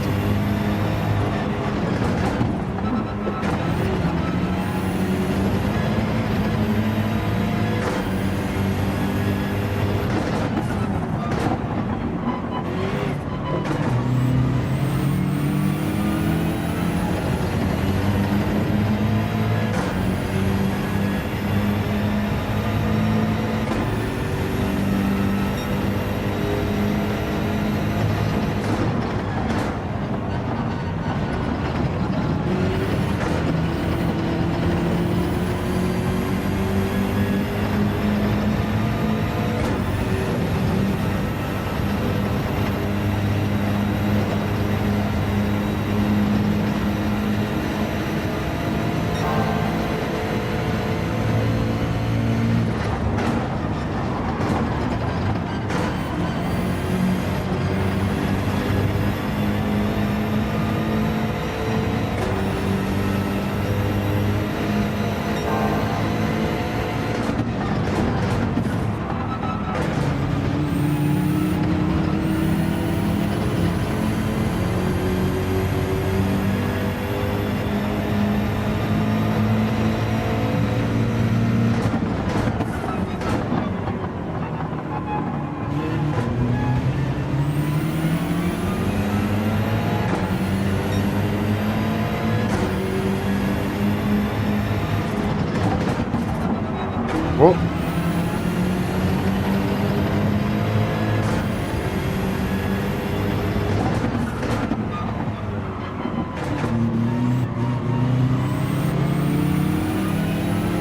Whoa.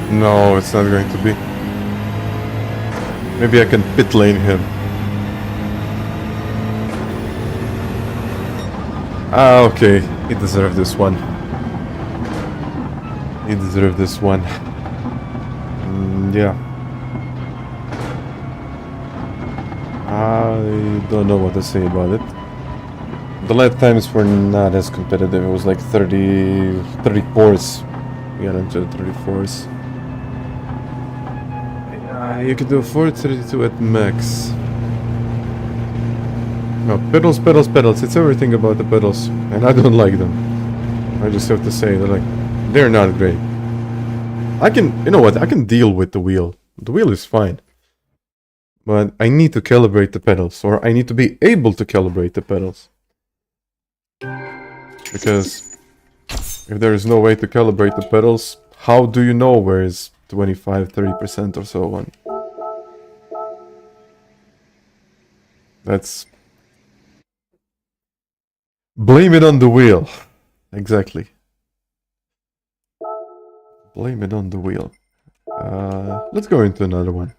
No, it's not going to be. Maybe I can pit lane him. Ah, okay. He deserved this one. He deserved this one. Yeah. I don't know what to say about it. The lap times were not as competitive. It was like 34s. We got into the 34s. You could do 432 at max. No, pedals, pedals, pedals. It's everything about the pedals. And I don't like them. I just have to say, they're not great. I can, you know what, I can deal with the wheel. The wheel is fine. But I need to calibrate the pedals, or I need to be able to calibrate the pedals. Because if there is no way to calibrate the pedals, how do you know where is 25, 30% or so on? That's... Blame it on the wheel. Exactly. Blame it on the wheel. Let's go into another one.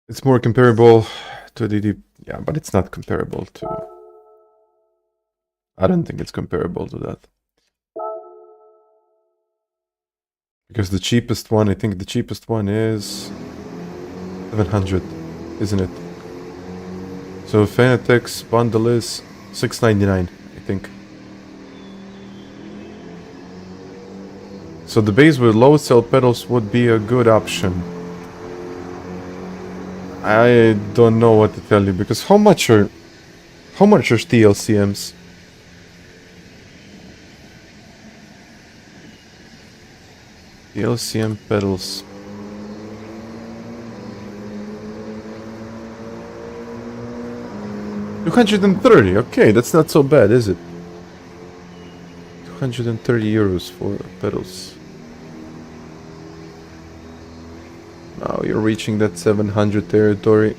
It's more comparable to the... Yeah, but it's not comparable to... I don't think it's comparable to that. Because the cheapest one, I think the cheapest one is... 700, isn't it? So FANATEC's bundle is $699, I think. So the base with low cell pedals would be a good option. I don't know what to tell you, because how much are TLCMs? TLCM pedals. $230. Okay, that's not so bad, is it? 230 euros for pedals. Now you're reaching that 700 territory.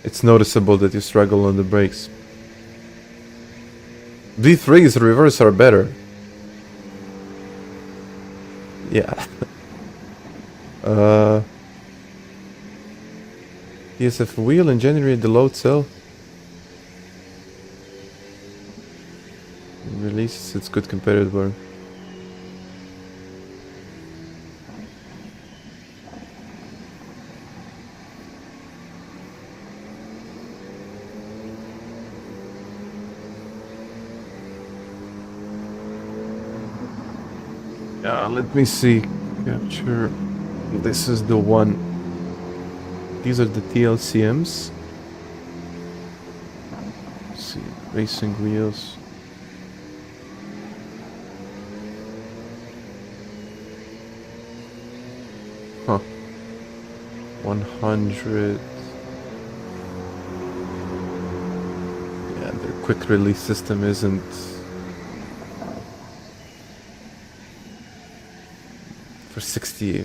It's noticeable that you struggle on the brakes. V3's reverse are better. Yeah. TSF wheel and generate the load cell. race, it's good competitive. Let me see. Capture. This is the one. These are the TLCMs. Let's see. Racing wheels. Huh. 100. Yeah, their quick release system isn't. For 60. No.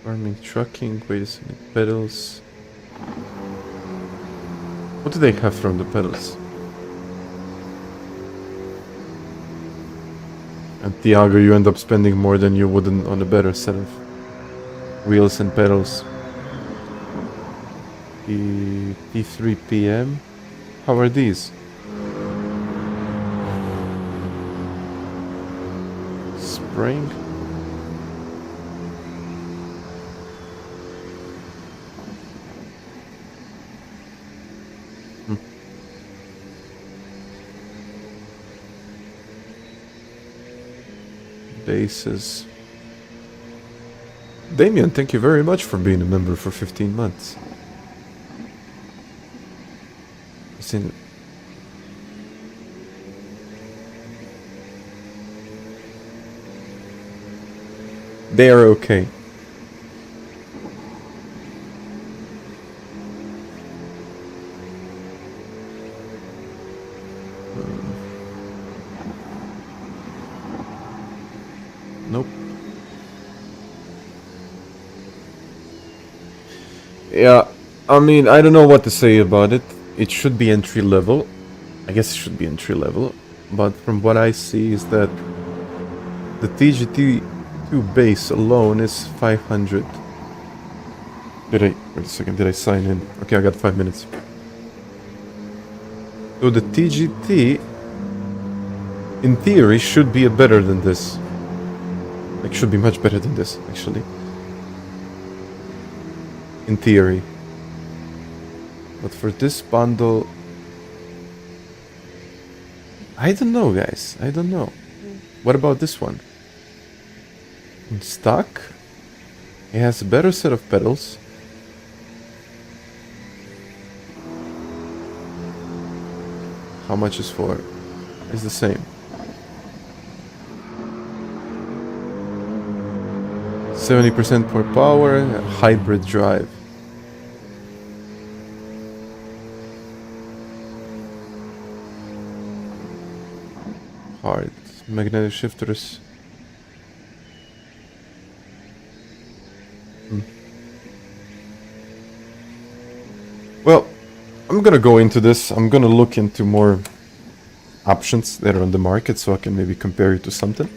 Farming, trucking, wait a second, pedals. What do they have from the pedals? And Tiago, you end up spending more than you would on a better set of wheels and pedals. The T3PM. How are these? Spring. Bases. Damien, thank you very much for being a member for 15 months. They are okay. Nope. Yeah, I mean, I don't know what to say about it. It should be entry level. I guess it should be entry level. But from what I see is that the TGT base alone is 500. Wait a second, did I sign in? Okay, I got 5 minutes. So the TGT, in theory, should be better than this. Like, should be much better than this, actually. In theory. But for this bundle, I don't know, guys. I don't know. What about this one? In stock, it has a better set of pedals. How much is for? It's the same. 70% more power, hybrid drive. Hard magnetic shifters. Well, I'm gonna go into this. I'm gonna look into more options that are on the market so I can maybe compare it to something.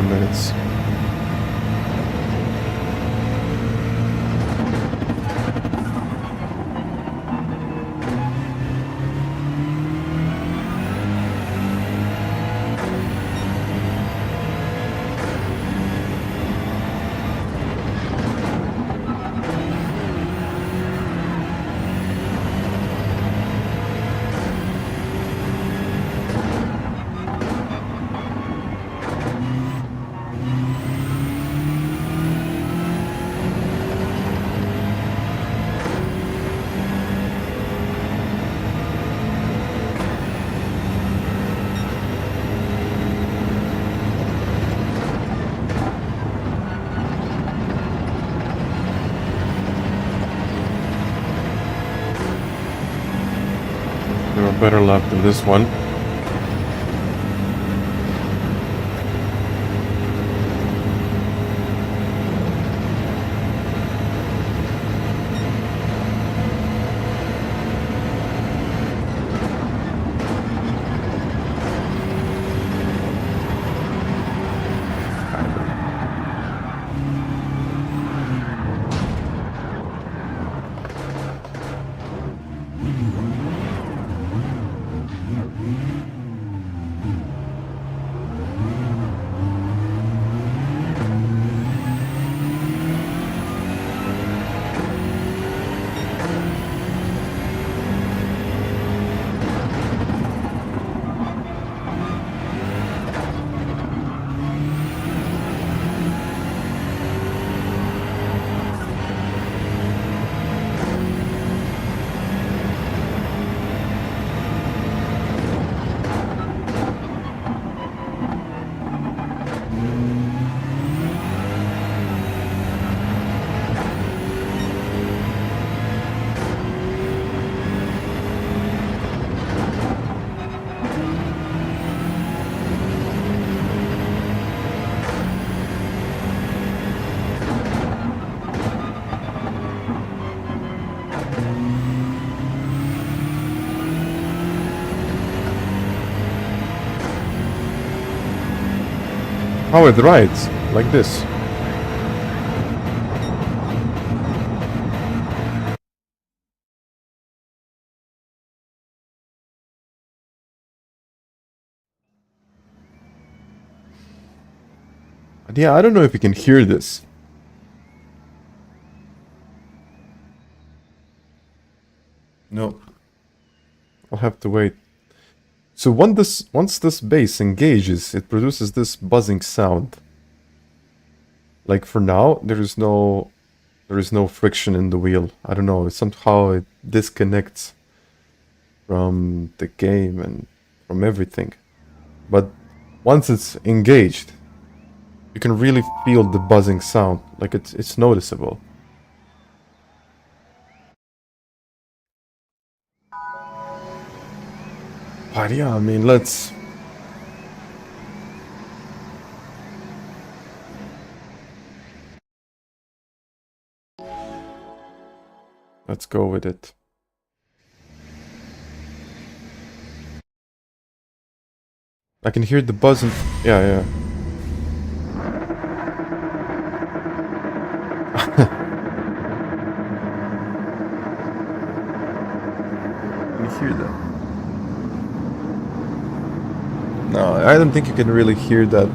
Minutes. better lap than this one. How it rides, like this. But yeah, I don't know if you can hear this. No. I'll have to wait. So once this bass engages, it produces this buzzing sound. Like for now, there is no friction in the wheel. I don't know, somehow it disconnects from the game and from everything. But once it's engaged, you can really feel the buzzing sound. Like it's noticeable. But yeah, I mean, let's go with it. I can hear the buzzing. Yeah. Can you hear that? No, I don't think you can really hear that.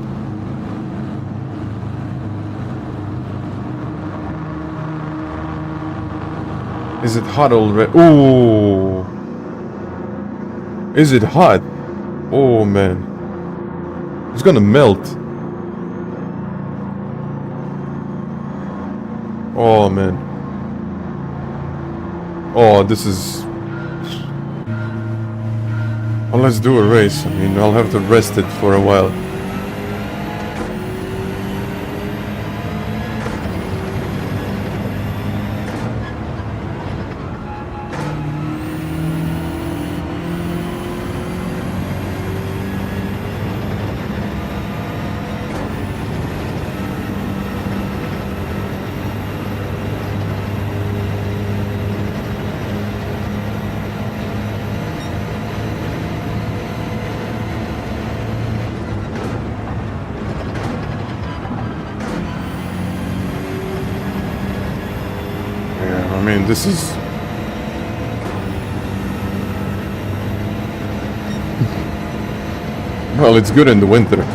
Is it hot already? Ooh! Is it hot? Oh man. It's gonna melt. Oh man. Oh, this is... Well, let's do a race. I mean, I'll have to rest it for a while. I mean, this is... Well, it's good in the winter.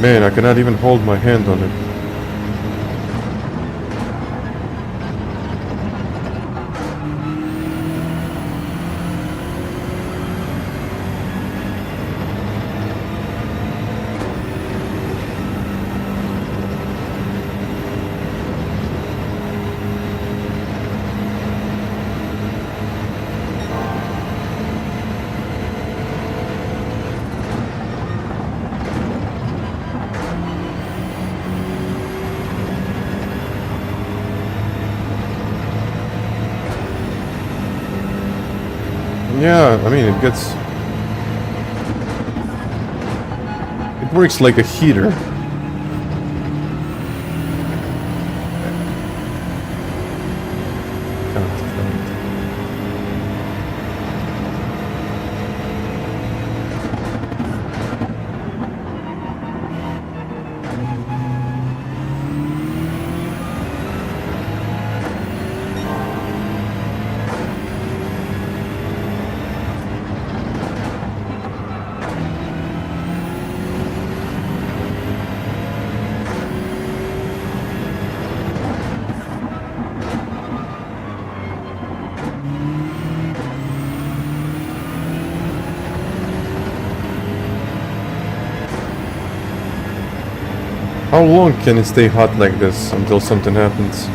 Man, I cannot even hold my hand on it. Yeah, I mean, it works like a heater. How long can it stay hot like this until something happens?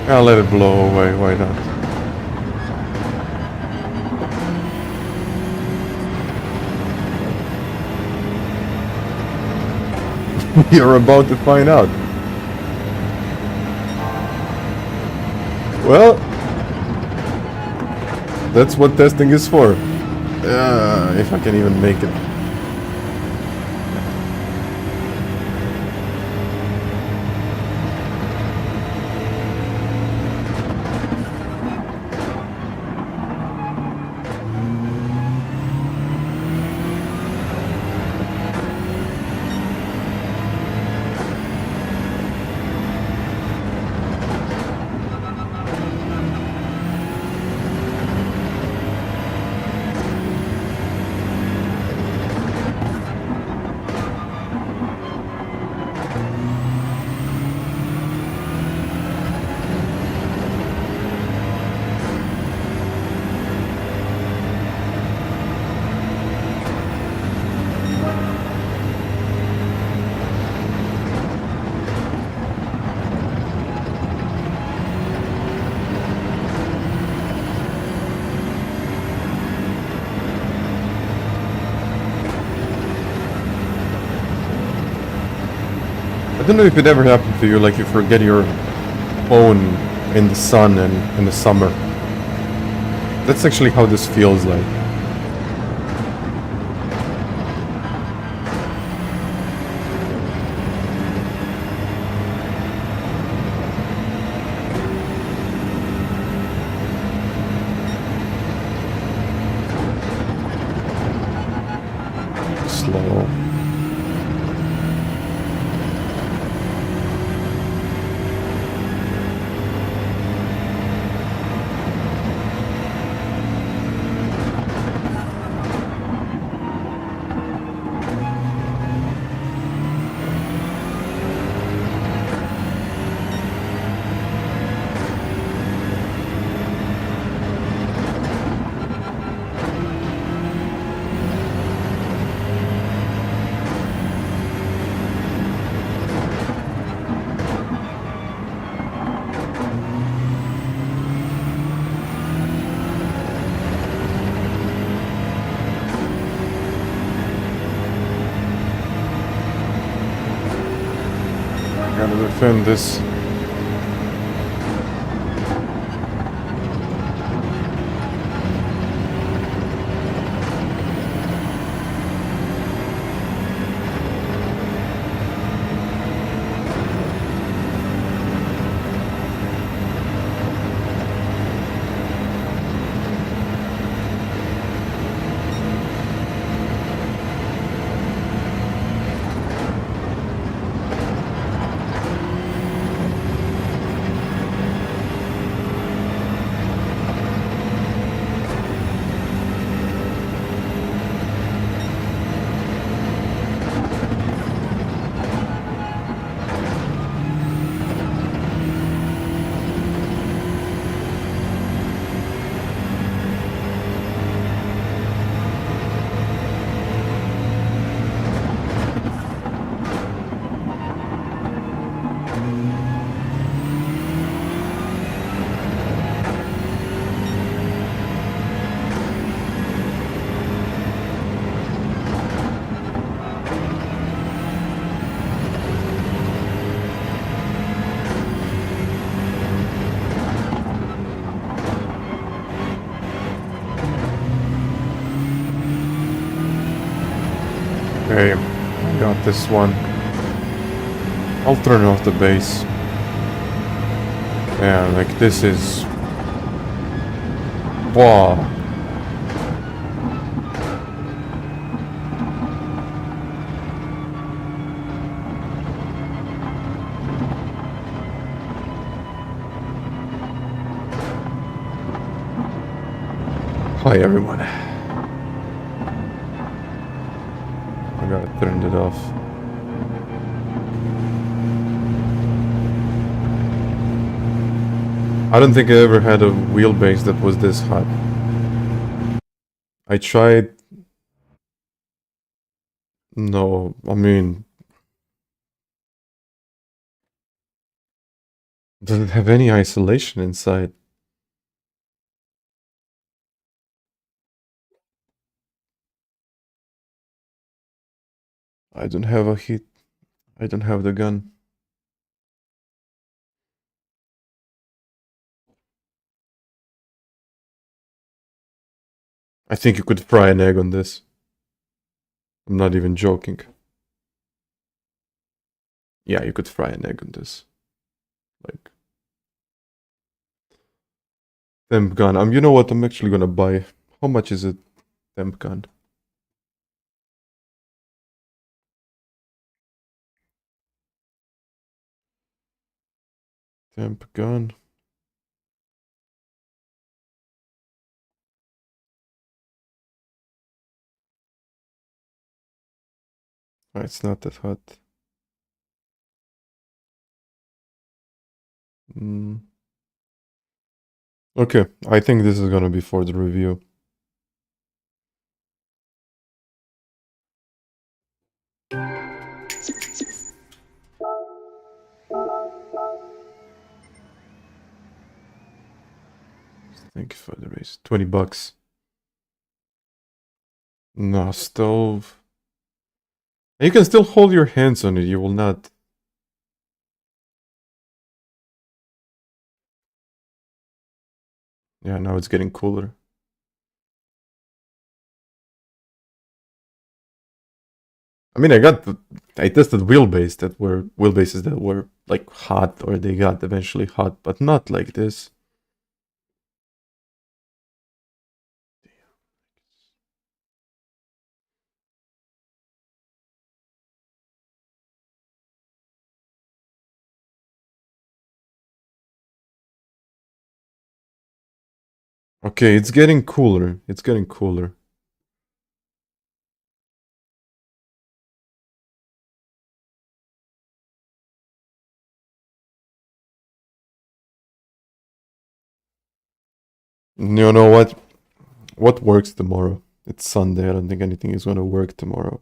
I'll let it blow away, why not? You're about to find out. Well, that's what testing is for. If I can even make it. I don't know if it ever happened to you, like you forget your phone in the sun and in the summer. That's actually how this feels like. Slow. Gotta defend this. Okay, I got this one. I'll turn off the bass. Yeah, like this is... Wow. Hi everyone. I gotta turn it off. I don't think I ever had a wheelbase that was this hot. I tried... No, I mean... Does it have any isolation inside? I don't have a heat. I don't have the gun. I think you could fry an egg on this. I'm not even joking. Yeah, you could fry an egg on this. Like... Temp gun. You know what? I'm actually gonna buy. How much is it? Temp gun. Temp gun. Oh, it's not that hot. Okay, I think this is gonna be for the review. Thank you for the raise. 20 bucks. No, stove. You can still hold your hands on it, you will not. Yeah, now it's getting cooler. I mean, I tested wheelbases that were like hot, or they got eventually hot, but not like this. Okay, it's getting cooler. It's getting cooler. You know what? What works tomorrow? It's Sunday. I don't think anything is gonna work tomorrow.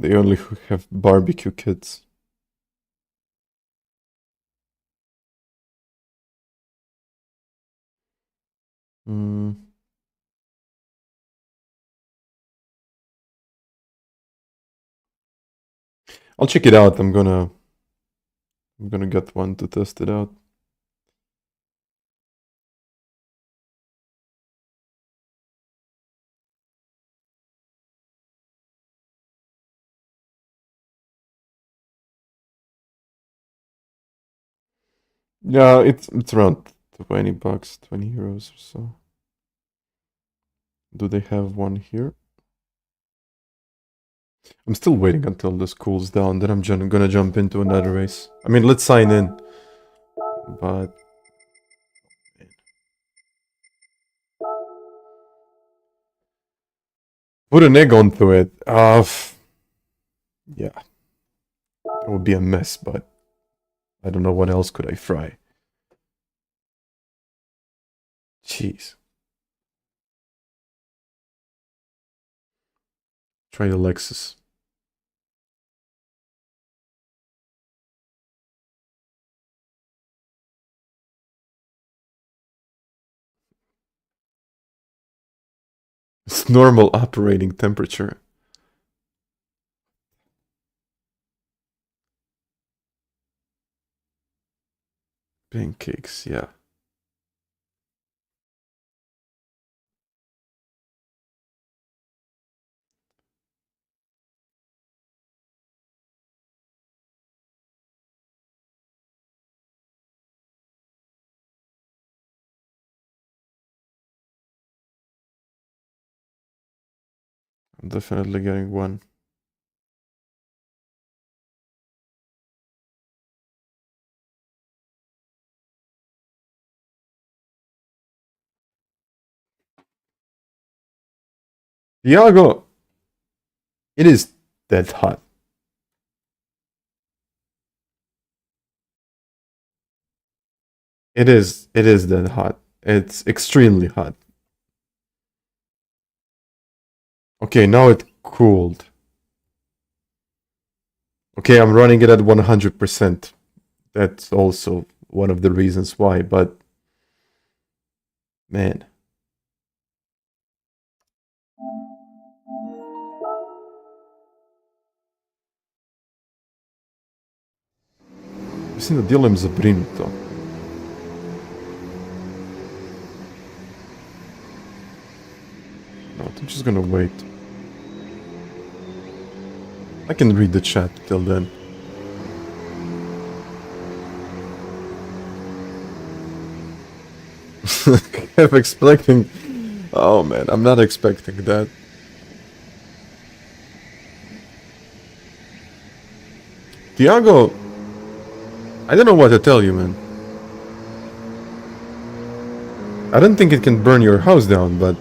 They only have barbecue kits. I'll check it out. I'm gonna get one to test it out. Yeah, it's around 20 bucks, 20 euros or so. Do they have one here? I'm still waiting until this cools down, then I'm gonna jump into another race. I mean, let's sign in. But... Put an egg onto it. Yeah. It would be a mess, but... I don't know what else could I fry. Jeez. Try the Lexus. It's normal operating temperature. Pancakes, yeah. I'm definitely getting one. Tiago! It is that hot. It is that hot. It's extremely hot. Okay, now it cooled. Okay, I'm running it at 100%. That's also one of the reasons why, but man. Mislim da djelujem zabrinuto. No, I'm just gonna wait. I can read the chat till then. I'm expecting... Oh man, I'm not expecting that. Tiago, I don't know what to tell you, man. I don't think it can burn your house down, but...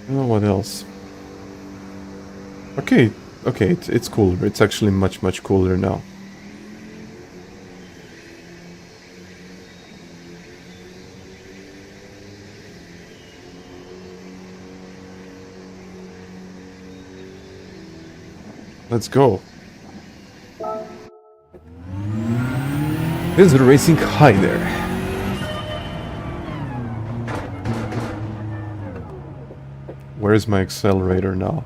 Oh, what else? Okay, it's cooler. It's actually much cooler now. Let's go. Is racing high there. Where's my accelerator now?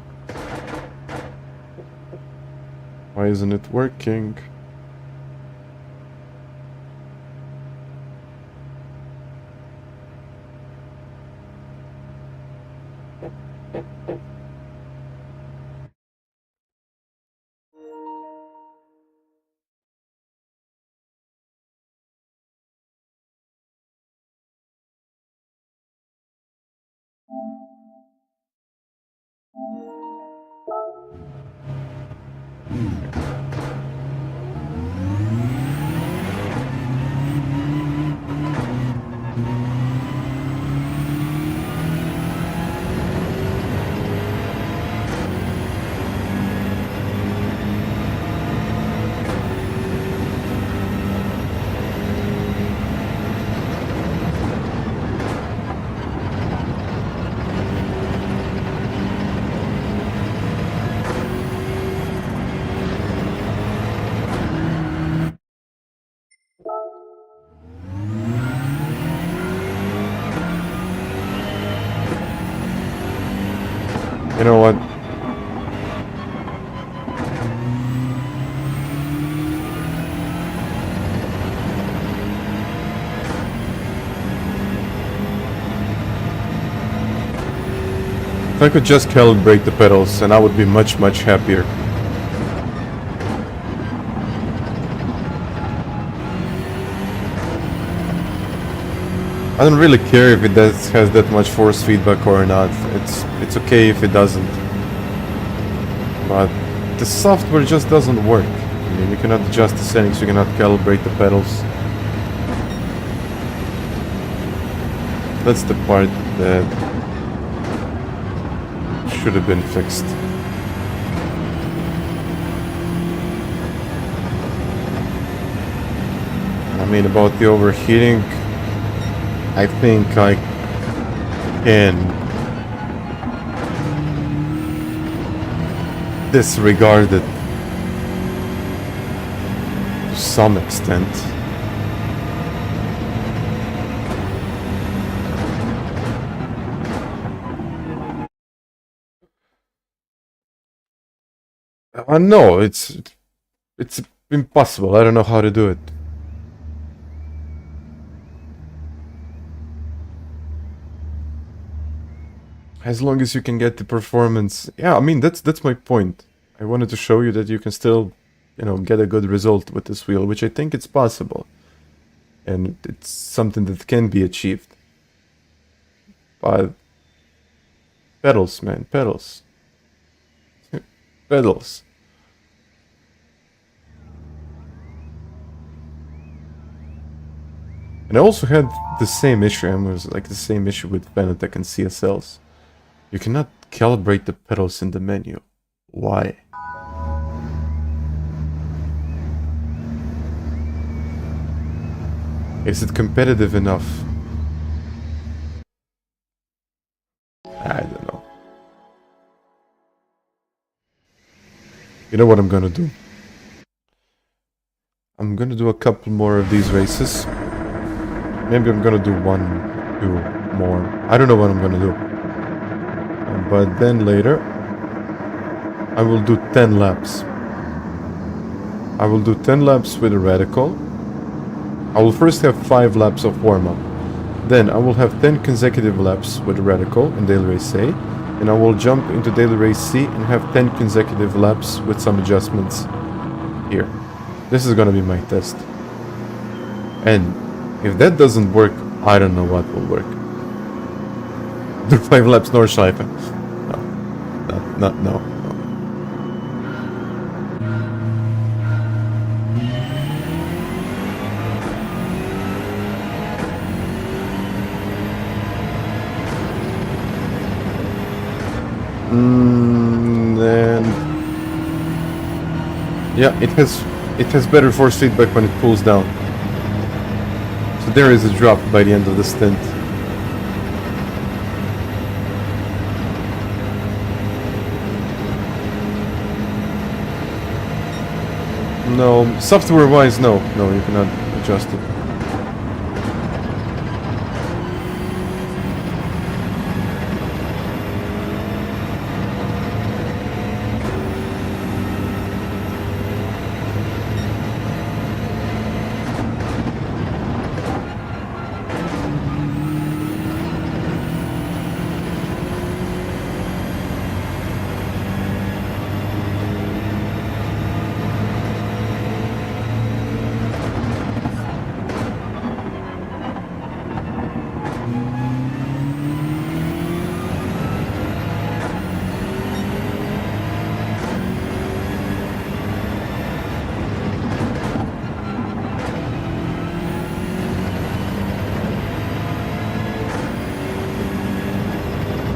Why isn't it working? You know what? If I could just calibrate the pedals, and I would be much happier. I don't really care if it has that much force feedback or not. It's okay if it doesn't. But the software just doesn't work. I mean, you cannot adjust the settings, you cannot calibrate the pedals. That's the part that should have been fixed. mean, about the overheating, I think I can disregard it to some extent. No, it's impossible. I don't know how to do it. As long as you can get the performance. Yeah, I mean, that's my point. I wanted to show you that you can still, you know, get a good result with this wheel, which I think it's possible. And it's something that can be achieved. But pedals, man, pedals. Pedals. And I also had the same issue, and it was like the same issue with FANATEC and CSLs. You cannot calibrate the pedals in the menu. Why? Is it competitive enough? I don't know. You know what I'm gonna do? I'm gonna do a couple more of these races. Maybe I'm gonna do 1, 2 more. I don't know what I'm gonna do. But then later, I will do 10 laps. I will do 10 laps with a radical. I will first have 5 laps of warm-up. Then I will have 10 consecutive laps with a radical in Daily Race A. And I will jump into Daily Race C and have 10 consecutive laps with some adjustments here. This is gonna be my test. And if that doesn't work, I don't know what will work. Do 5 laps Nordschleife. No. And yeah, it has better force feedback when it pulls down. So there is a drop by the end of the stint. No, software-wise, no, you cannot adjust it.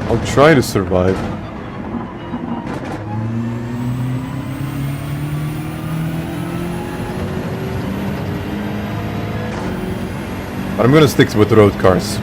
I'll try to survive. But I'm gonna stick with road cars.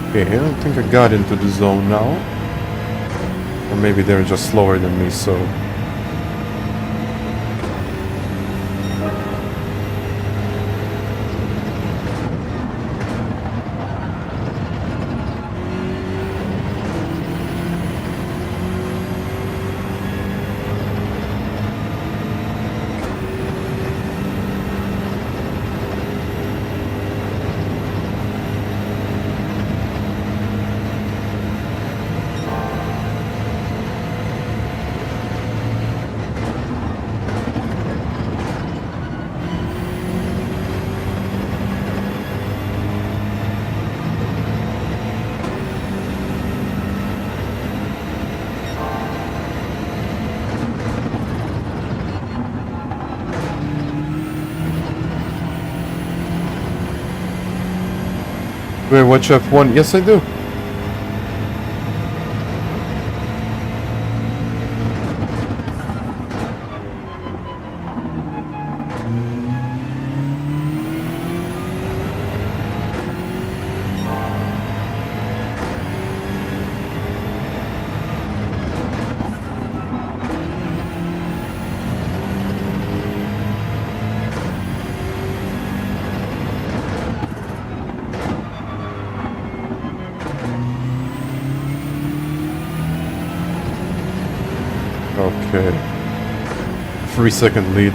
Okay, I don't think I got into the zone now. Or maybe they're just slower than me, so... Wait, watch F1. Yes, I do. Okay. 3-second lead.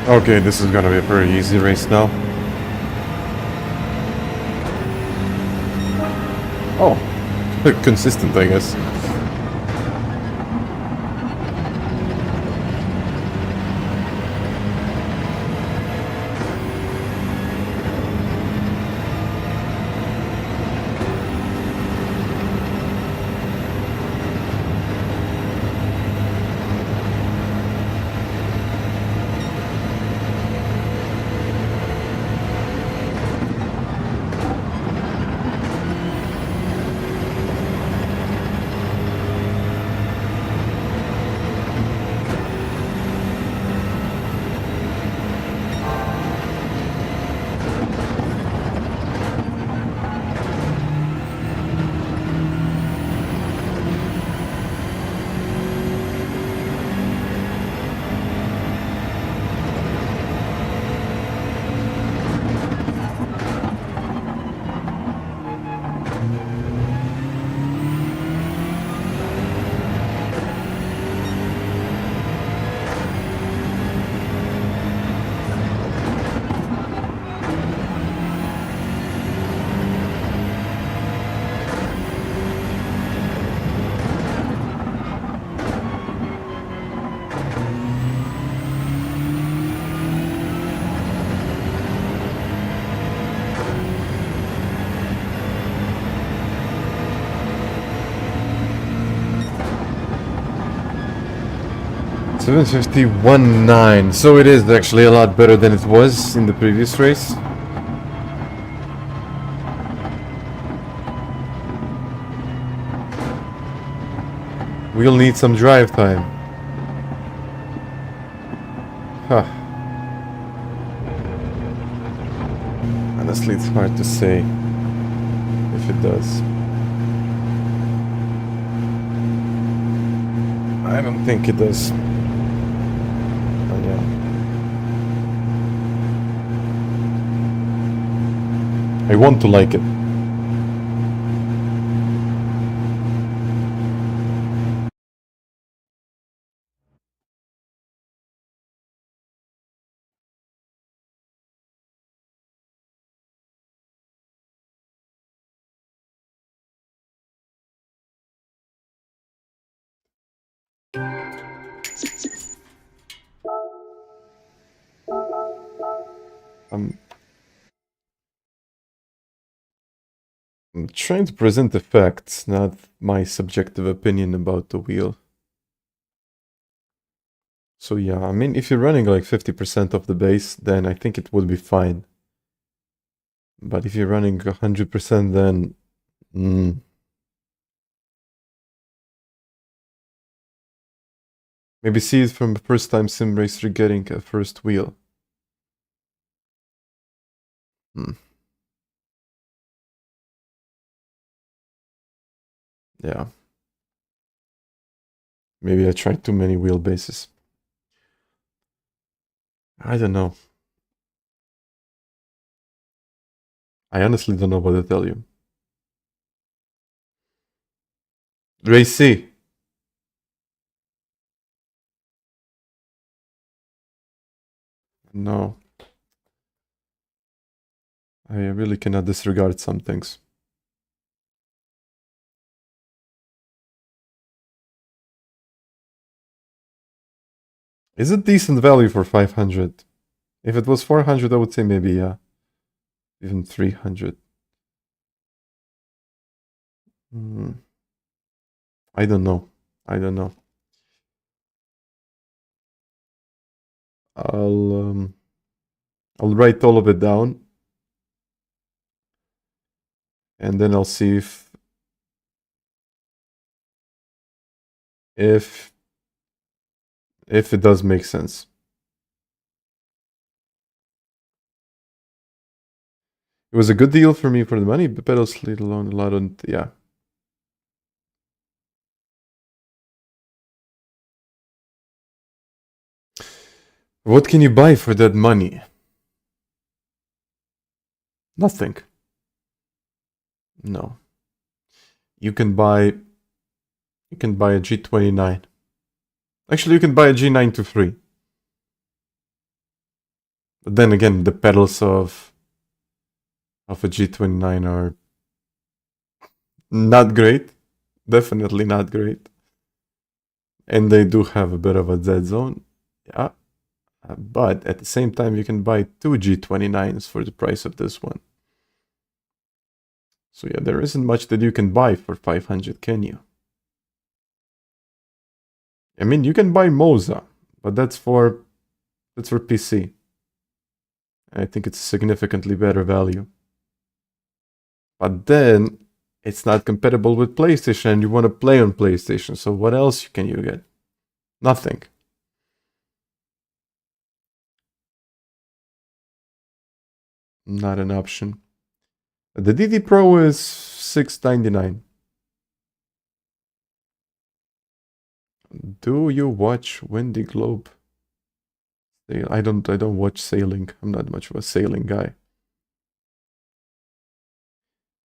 Okay, this is gonna be a pretty easy race now. Oh, consistent, I guess. $751.9, so it is actually a lot better than it was in the previous race. We'll need some drive time. Huh. Honestly, it's hard to say if it does. I don't think it does. But yeah. I want to like it. I'm trying to present the facts, not my subjective opinion about the wheel. So yeah, I mean, if you're running like 50% of the base, then I think it would be fine. But if you're running 100%, then... Maybe see it from a first time sim racer getting a first wheel. Yeah. Maybe I tried too many wheelbases. I don't know. I honestly don't know what to tell you. Race C. No. I really cannot disregard some things. Is it decent value for 500? If it was 400, I would say maybe, yeah. Even 300. I don't know. I don't know. I'll write all of it down. And then I'll see if it does make sense. It was a good deal for me for the money, but pedals slid along a lot on, yeah. What can you buy for that money? Nothing. No. You can buy a G29. Actually, you can buy a G923. But then again, the pedals of a G29 are not great. Definitely not great. And they do have a bit of a dead zone. Yeah. But at the same time, you can buy two G29s for the price of this one. So yeah, there isn't much that you can buy for 500, can you? I mean, you can buy Moza, but that's for PC. I think it's significantly better value. But then it's not compatible with PlayStation and you want to play on PlayStation. So what else can you get? Nothing. Not an option. The DD Pro is $699. Do you watch Windy Globe? I don't watch sailing. I'm not much of a sailing guy.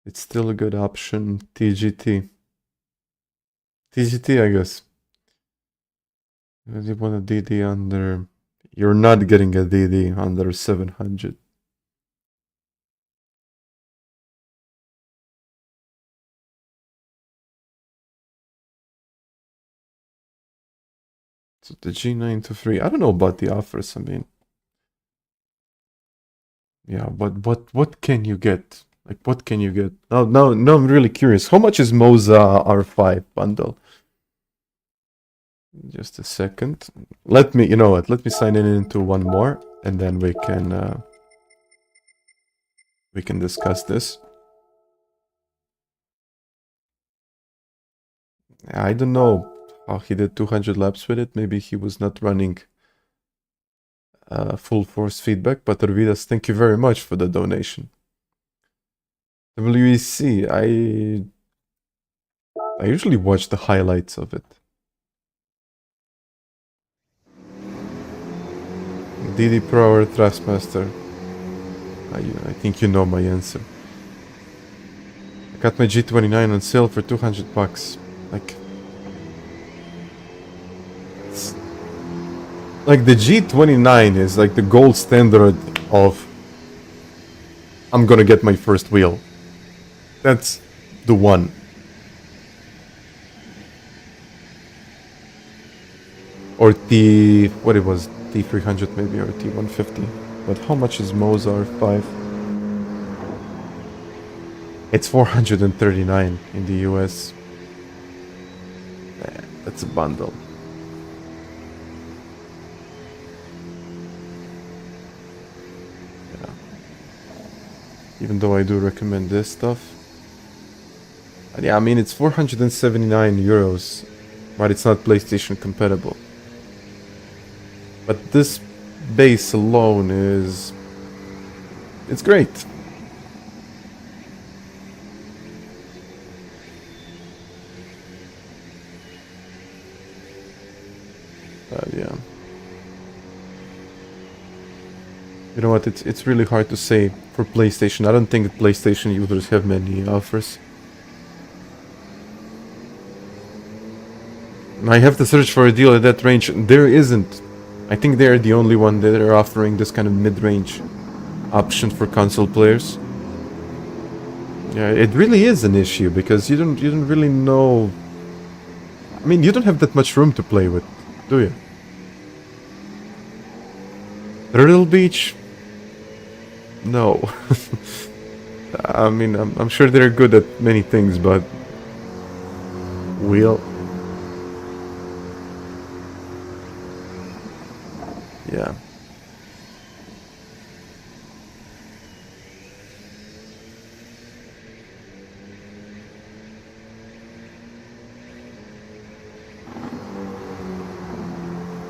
It's still a good option. TGT. TGT, I guess. You want a DD under... You're not getting a DD under 700. So the G923, I don't know about the offers. I mean, yeah, but what can you get? Like, what can you get? No, I'm really curious. How much is Moza R5 bundle? Just a second. Let me, you know what? Let me sign in into one more, and then we can discuss this. I don't know how he did 200 laps with it. Maybe he was not running full force feedback. But Arvidas, thank you very much for the donation. WEC, I usually watch the highlights of it. DD Pro or Thrustmaster? I think you know my answer. I got my G29 on sale for 200 bucks. Like the G29 is like the gold standard of I'm gonna get my first wheel. That's the one. Or what it was, T300 maybe, or T150. But how much is Mozar 5? It's 439 in the US. That's a bundle. Yeah. Even though I do recommend this stuff. And yeah, I mean, it's 479 euros, but it's not PlayStation compatible. But this base alone it's great. But yeah. You know what, it's really hard to say for PlayStation. I don't think that PlayStation users have many offers. I have to search for a deal at that range. There isn't. I think they're the only one that are offering this kind of mid-range option for console players. Yeah, it really is an issue because you don't really know. I mean, you don't have that much room to play with, do you? Turtle Beach? No. I mean, I'm sure they're good at many things, but wheel. Yeah.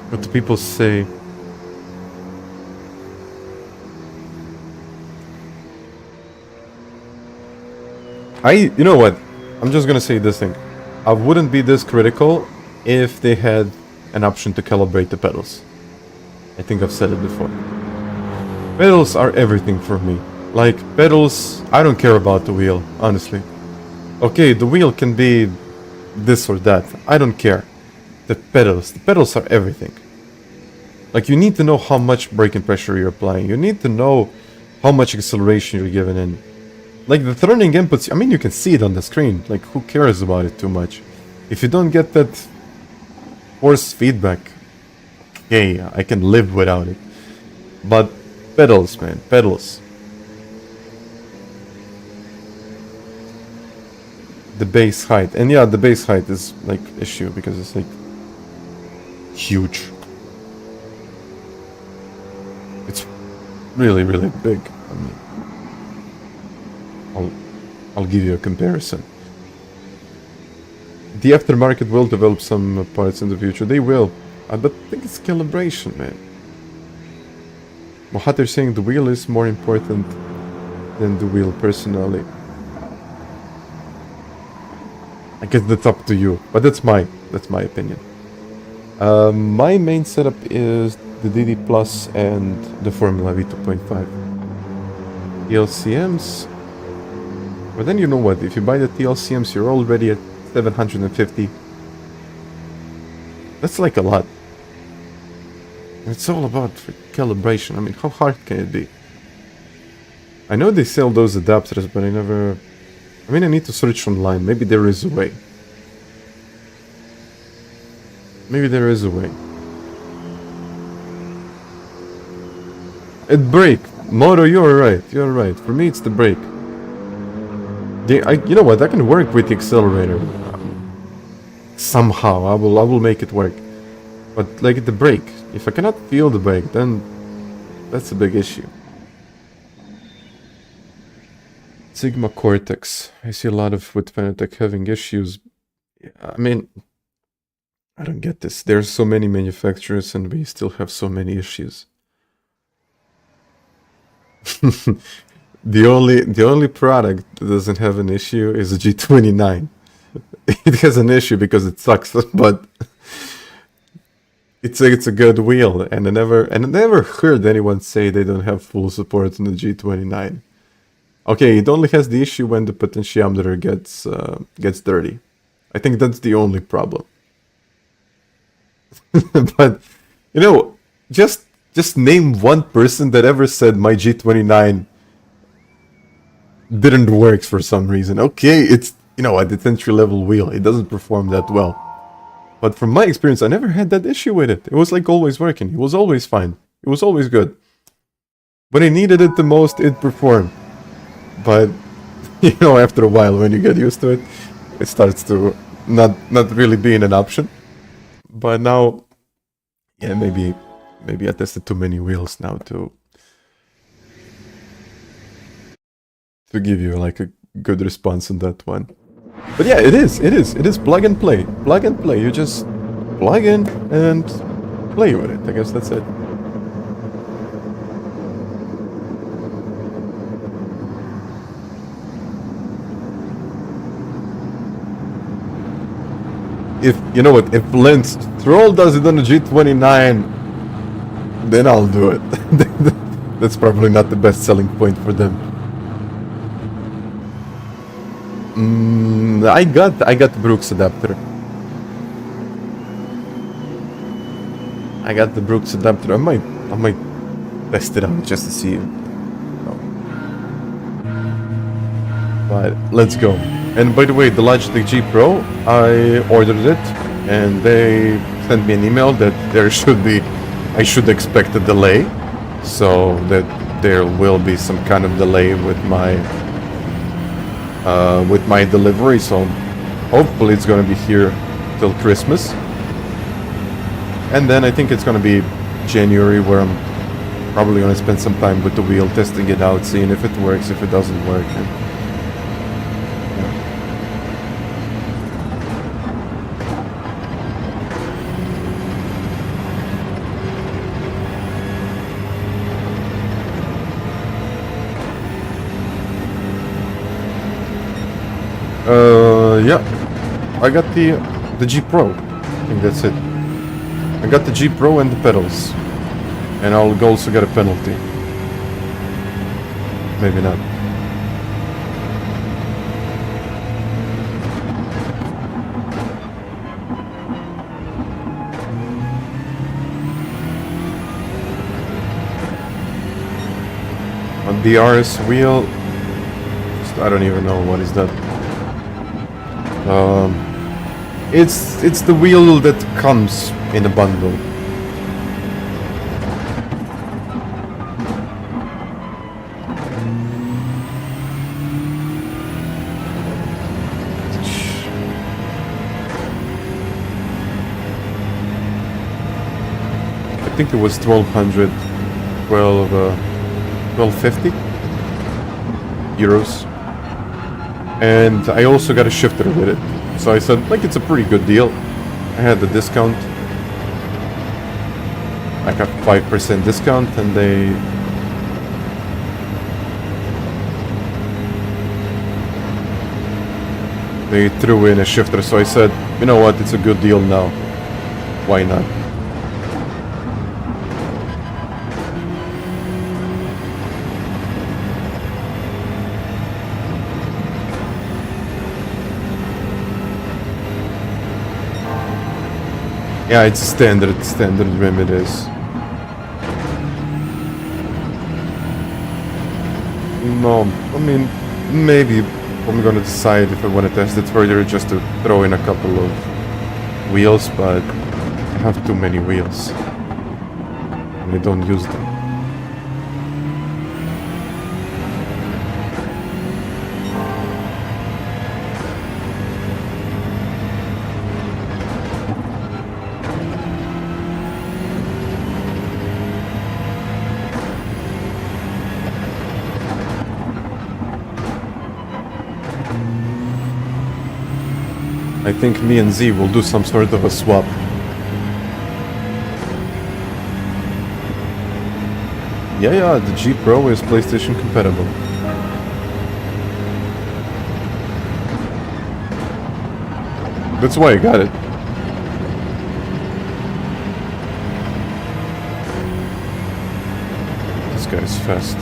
What do people say? You know what? I'm just gonna say this thing. I wouldn't be this critical if they had an option to calibrate the pedals. I think I've said it before. Pedals are everything for me. Like, pedals, I don't care about the wheel, honestly. Okay, the wheel can be this or that. I don't care. The pedals are everything. Like, you need to know how much braking pressure you're applying. You need to know how much acceleration you're giving in. Like, the turning inputs, I mean, you can see it on the screen. Like, who cares about it too much? If you don't get that force feedback, okay, I can live without it. But pedals, man, pedals. The base height. And yeah, the base height is, like, issue because it's, like, huge. It's really, really big. I mean, I'll give you a comparison. The aftermarket will develop some parts in the future. They will. But I think it's calibration, man. Mohat is saying the wheel is more important than the wheel, personally. I guess that's up to you, but that's my opinion. My main setup is the DD Plus and the Formula V 2.5. The LCMs. But then you know what? If you buy the TLCMs, you're already at 750. That's like a lot. And it's all about calibration. I mean, how hard can it be? I know they sell those adapters, but I mean, I need to search online. Maybe there is a way. Maybe there is a way. It brake. Moto, you're right. You're right. For me, it's the brake. You know what? I can work with the accelerator. Somehow, I will make it work. But like the brake, if I cannot feel the brake, then that's a big issue. Sigma Cortex. I see a lot of with FANATEC having issues. I mean, I don't get this. There's so many manufacturers and we still have so many issues. The only product that doesn't have an issue is a G29. It has an issue because it sucks, but it's a good wheel, and I never heard anyone say they don't have full support on the G29. Okay, it only has the issue when the potentiometer gets dirty. I think that's the only problem. But you know, just name one person that ever said my G29 didn't work for some reason. Okay, it's, you know, at the entry level wheel, it doesn't perform that well. But from my experience, I never had that issue with it. It was like always working. It was always fine. It was always good. When I needed it the most, it performed. But, you know, after a while, when you get used to it, it starts to not really being an option. But now, yeah, maybe I tested too many wheels now to give you like a good response on that one. But yeah, it is plug and play. Plug and play. You just plug in and play with it. I guess that's it. If, you know what, if Lens Stroll does it on a G29, then I'll do it. That's probably not the best selling point for them. I got the Brooks adapter. I got the Brooks adapter. I might test it out just to see. But let's go. And by the way, the Logitech G Pro, I ordered it, and they sent me an email that I should expect a delay, so that there will be some kind of delay with my delivery. So hopefully it's gonna be here till Christmas, and then I think it's gonna be January where I'm probably gonna spend some time with the wheel, testing it out, seeing if it works, if it doesn't work. And yeah, I got the G Pro. I think that's it. I got the G Pro and the pedals, and I'll also get a penalty. Maybe not. On the RS wheel, I don't even know what is that. It's the wheel that comes in a bundle. I think it was 1250 euros. And I also got a shifter with it. So I said, like, it's a pretty good deal. I had the discount. I got 5% discount, and they threw in a shifter. So I said, you know what, it's a good deal now. Why not? Yeah, it's standard rim it is. No, I mean, maybe I'm gonna decide if I want to test it further just to throw in a couple of wheels, but I have too many wheels and I don't use them. I think me and Z will do some sort of a swap. Yeah, the G Pro is PlayStation compatible. That's why I got it. This guy is fast.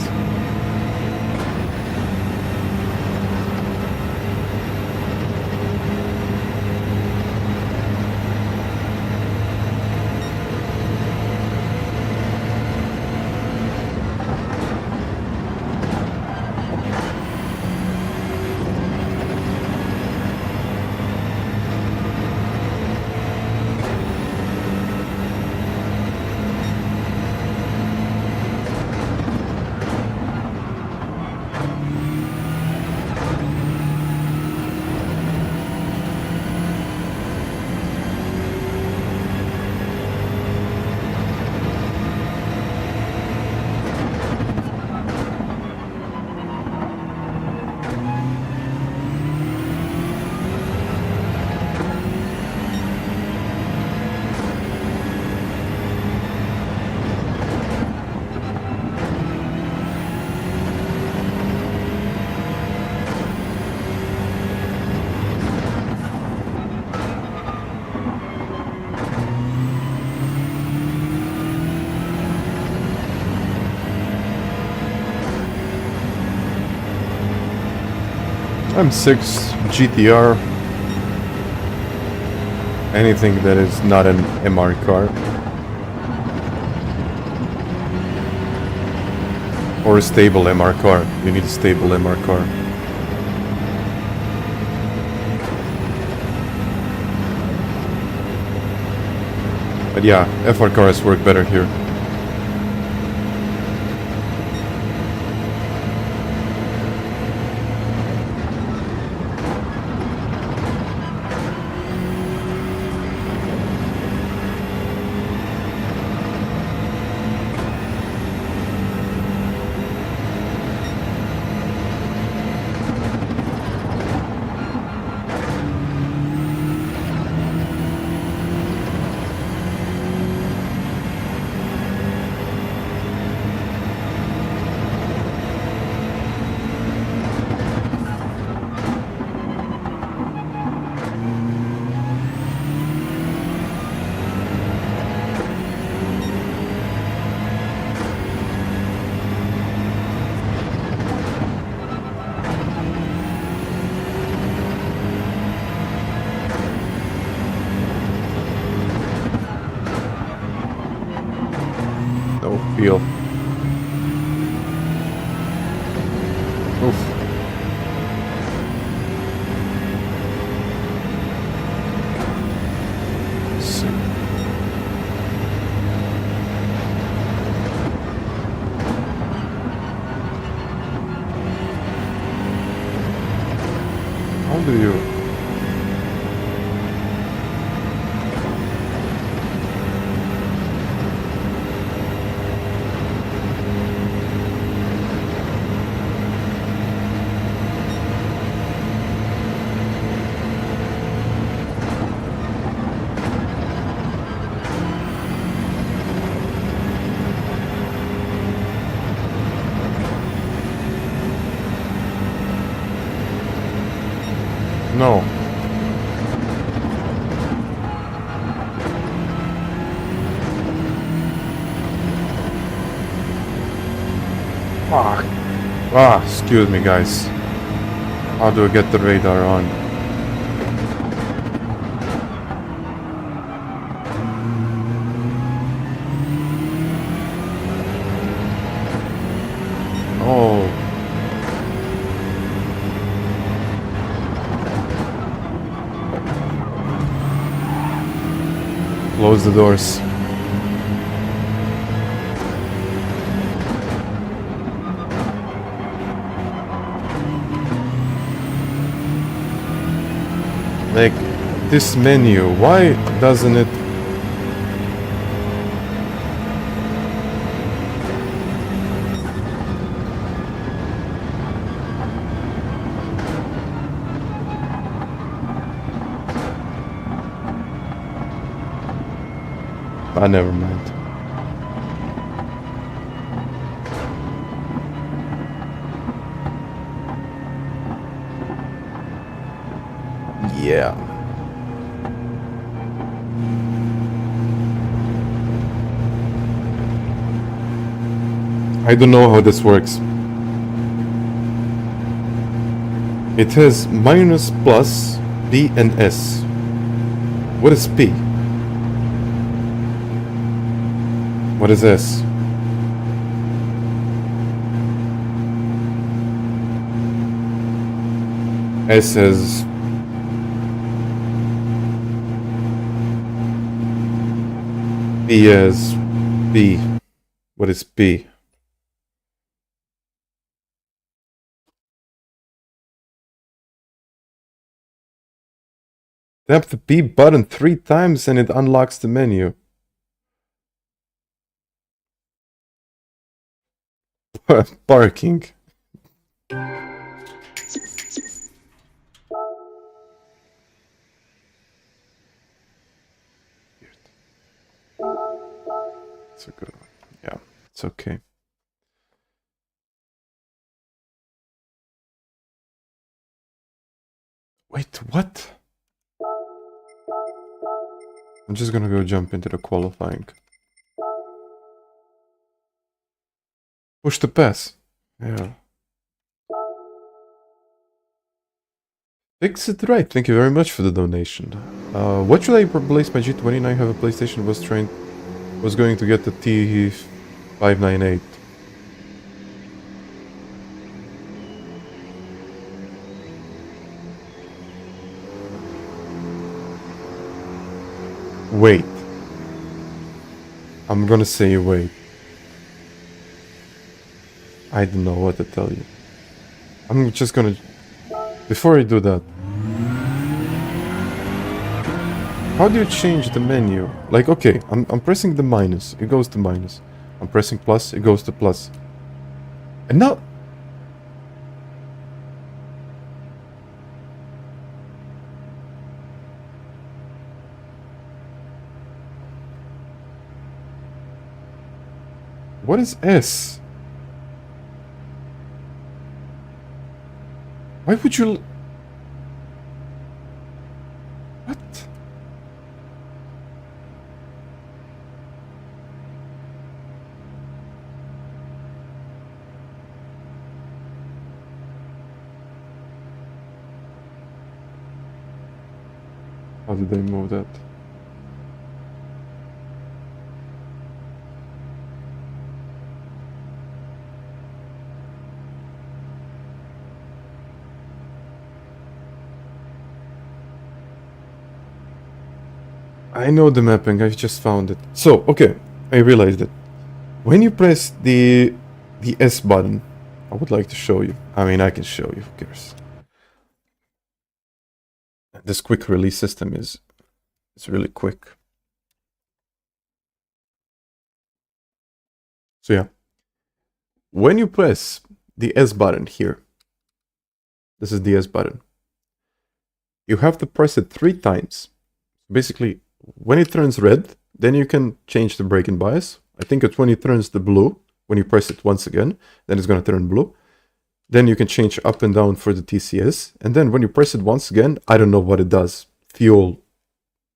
M6 GTR. Anything that is not an MR car. Or a stable MR car. You need a stable MR car. But yeah, FR cars work better here. Feel. Oof. Sick. How do you? No. Fuck. Ah, excuse me, guys. How do I get the radar on? Oh. Close the doors. Like, this menu, why doesn't it... Ah, never mind. Yeah. I don't know how this works. It has minus, plus, B and S. What is P? What is S? S says B as B. What is P? Tap the B button 3 times and it unlocks the menu. Parking. It's a good one. Yeah, it's okay. Wait, what? I'm just gonna go jump into the qualifying. Push the pass. Yeah. Fix it right. Thank you very much for the donation. What should I replace my G29? I have a PlayStation. Was going to get the T598. Wait. I'm gonna say wait. I don't know what to tell you. I'm just gonna... Before I do that... How do you change the menu? Like, okay, I'm pressing the minus, it goes to minus. I'm pressing plus, it goes to plus. And now... What is S? Why would you... What? How did they move that? I know the mapping, I've just found it. So, okay, I realized it. When you press the S button, I would like to show you. I mean, I can show you, who cares. This quick release system is really quick. So yeah, when you press the S button here, this is the S button, you have to press it 3 times. Basically, when it turns red, then you can change the brake bias. I think it's when it turns the blue, when you press it once again, then it's going to turn blue. Then you can change up and down for the TCS. And then when you press it once again, I don't know what it does. Fuel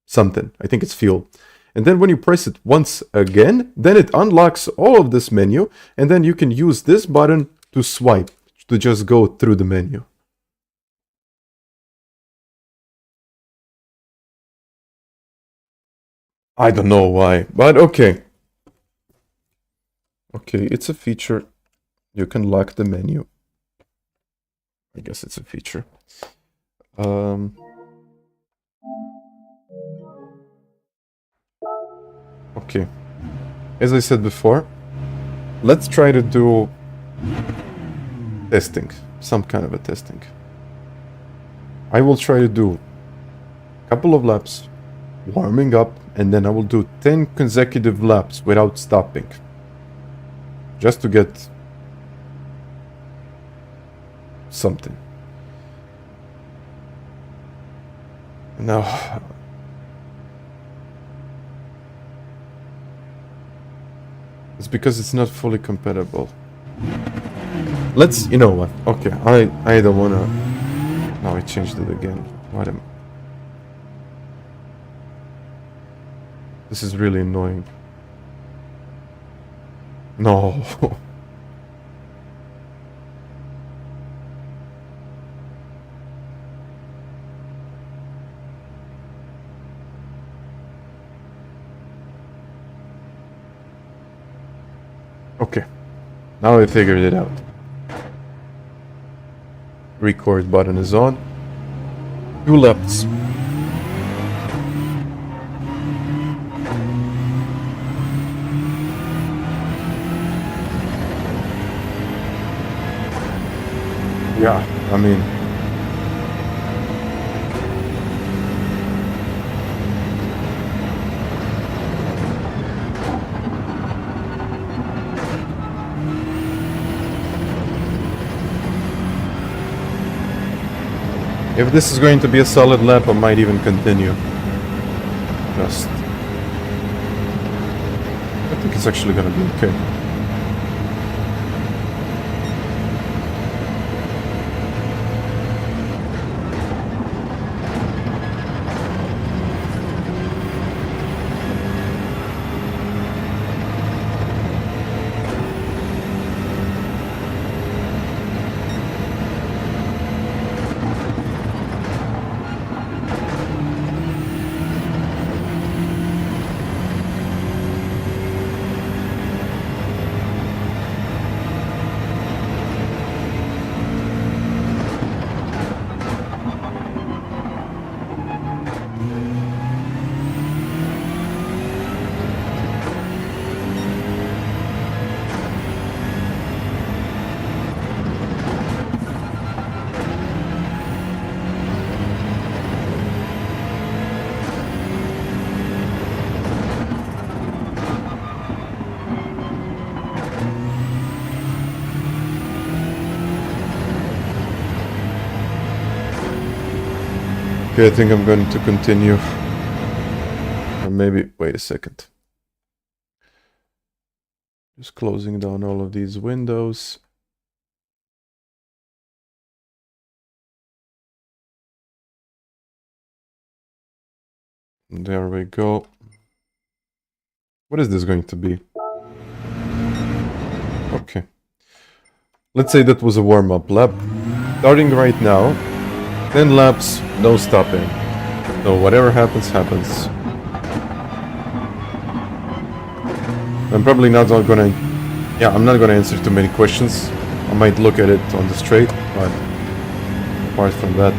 something. I think it's fuel. And then when you press it once again, then it unlocks all of this menu. And then you can use this button to swipe, to just go through the menu. I don't know why, but okay. Okay, it's a feature. You can lock the menu. I guess it's a feature. Okay. As I said before, let's try to do testing. Some kind of a testing. I will try to do a couple of laps, warming up, and then I will do 10 consecutive laps without stopping. Just to get something. Now, it's because it's not fully compatible. Let's, you know what? Okay, I don't wanna. Now I changed it again. What am? This is really annoying. No. Okay. Now I figured it out. Record button is on. 2 laps. Yeah, I mean... If this is going to be a solid lap, I might even continue. I think it's actually gonna be okay. Okay, I think I'm going to continue. Or maybe, wait a second. Just closing down all of these windows. There we go. What is this going to be? Okay. Let's say that was a warm-up lap. Starting right now. 10 laps, no stopping. So whatever happens, happens. I'm probably not gonna... Yeah, I'm not gonna answer too many questions. I might look at it on the straight, but apart from that...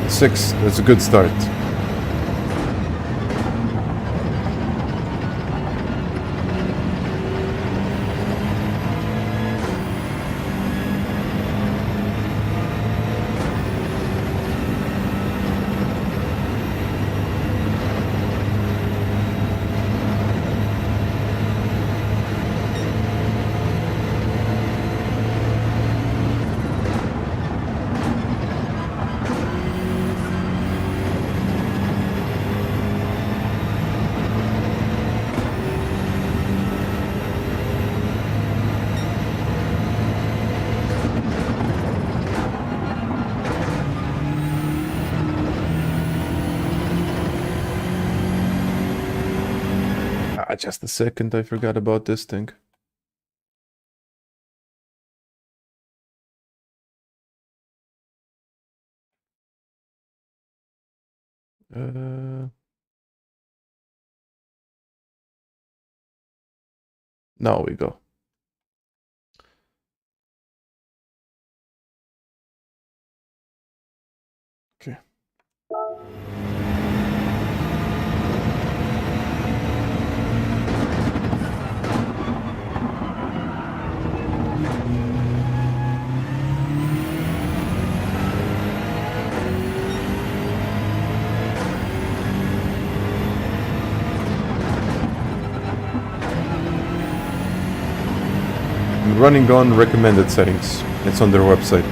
Six, that's a good start. just a second, I forgot about this thing. Now we go. Okay. I'm running on recommended settings. It's on their website.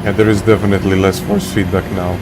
Yeah, there is definitely less force feedback now.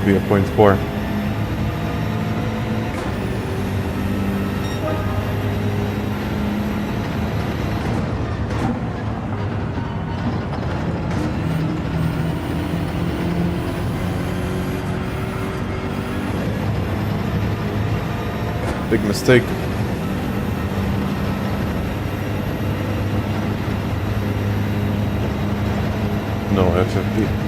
would be a 0.4. Big mistake. No, FFP.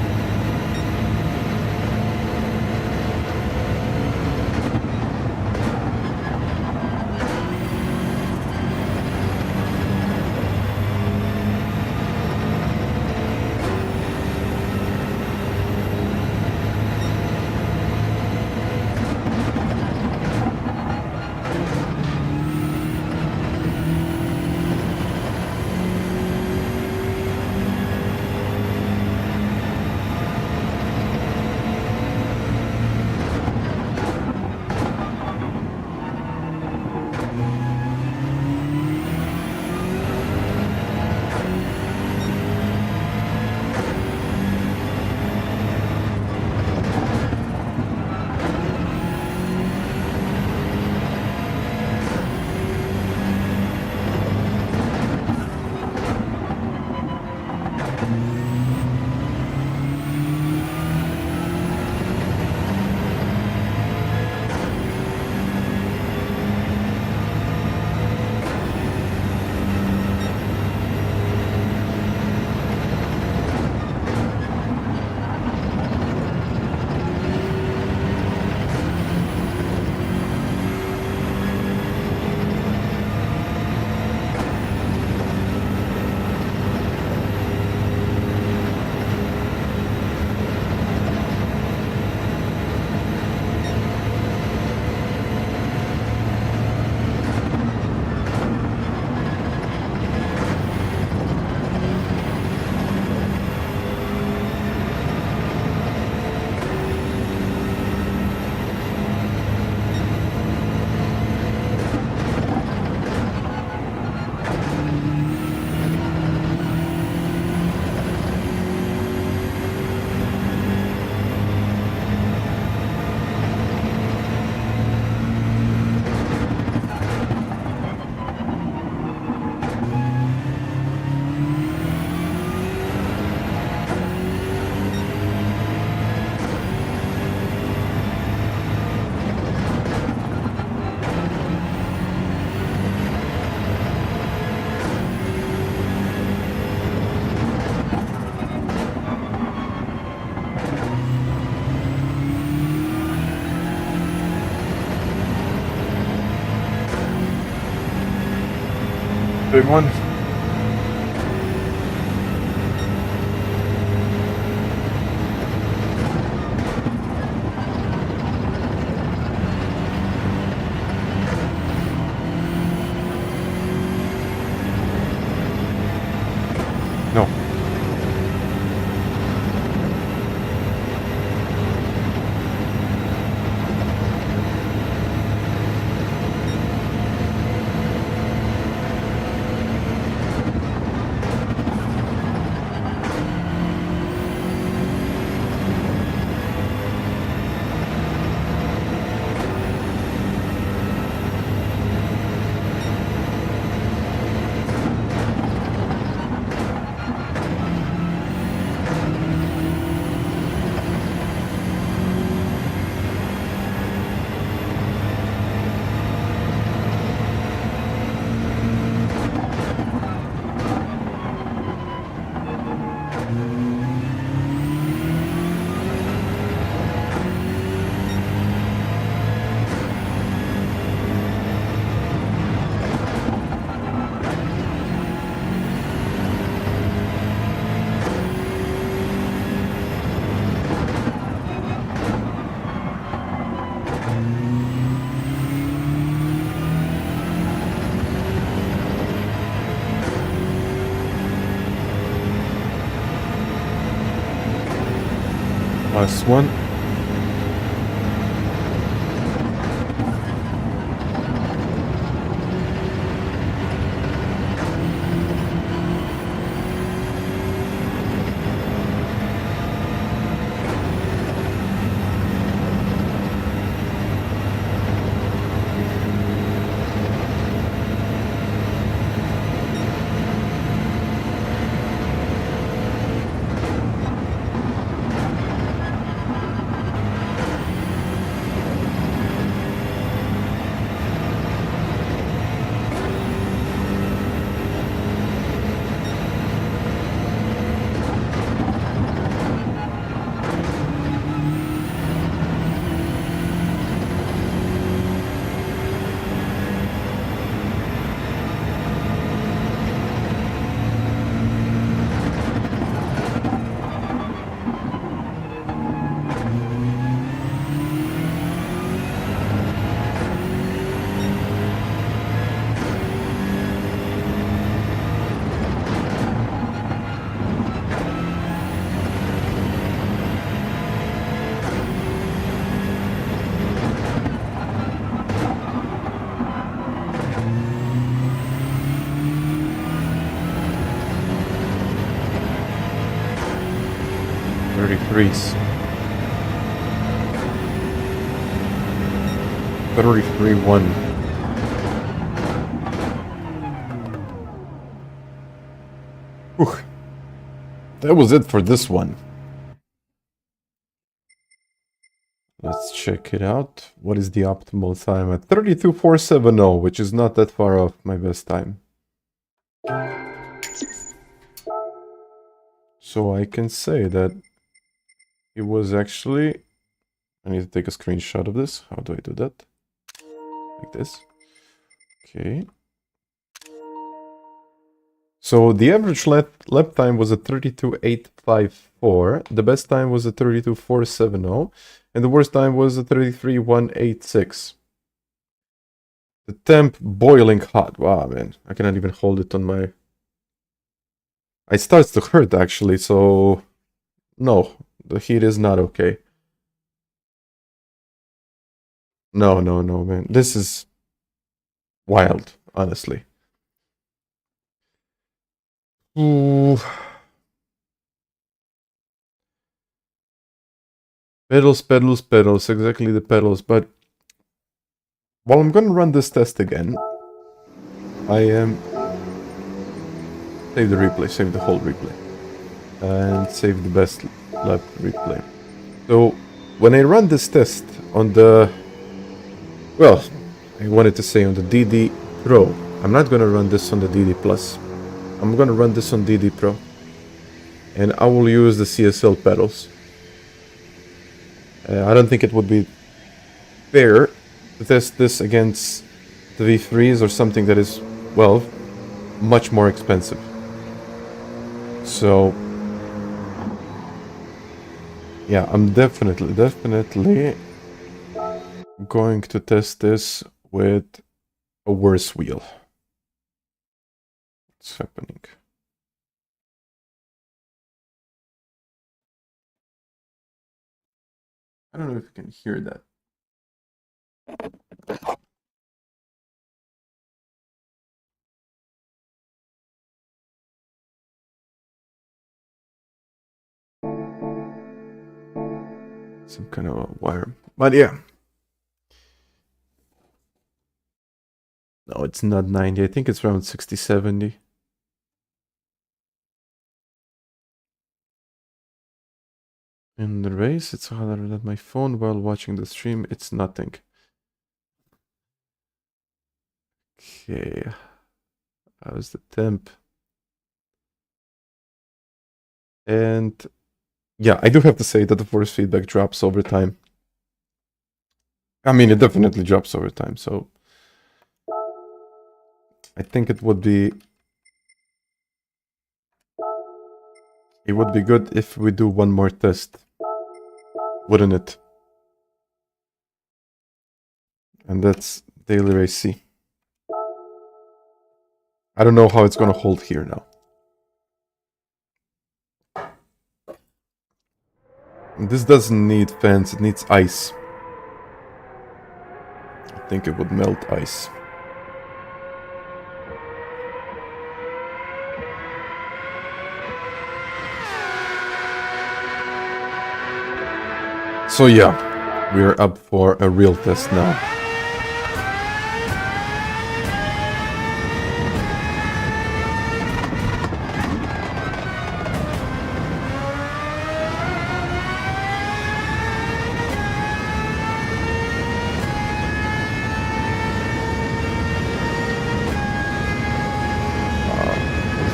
Big one. No. Last one. 33s. 33-1. Whew. That was it for this one. Let's check it out. What is the optimal time? At 32.470, which is not that far off my best time. So I can say that it was actually... I need to take a screenshot of this. How do I do that? Like this. Okay. So the average lap time was a 32.854. The best time was a 32.470. And the worst time was a 33.186. The temp boiling hot. Wow, man. I cannot even hold it on my... It starts to hurt, actually, so... No, the heat is not okay. No, man. This is wild, honestly. Ooh. Pedals, exactly the pedals, but while I'm gonna run this test again, I am... Save the replay, save the whole replay, and save the best lap replay. So, when I run this test on the... Well, I wanted to say on the DD Pro. I'm not gonna run this on the DD Plus. I'm gonna run this on DD Pro. And I will use the CSL pedals. I don't think it would be fair to test this against the V3s or something that is, well, much more expensive. So, yeah, I'm definitely going to test this with a worse wheel. What's happening? I don't know if you can hear that. Some kind of a wire. But yeah. No, it's not 90. I think it's around 60, 70. In the race, it's harder than my phone while watching the stream. It's nothing. Okay. How's the temp? And yeah, I do have to say that the force feedback drops over time. I mean, it definitely drops over time, so I think it would be good if we do one more test, wouldn't it? And that's Daily Race C. I don't know how it's gonna hold here now. This doesn't need fans, it needs ice. I think it would melt ice. So yeah, we're up for a real test now.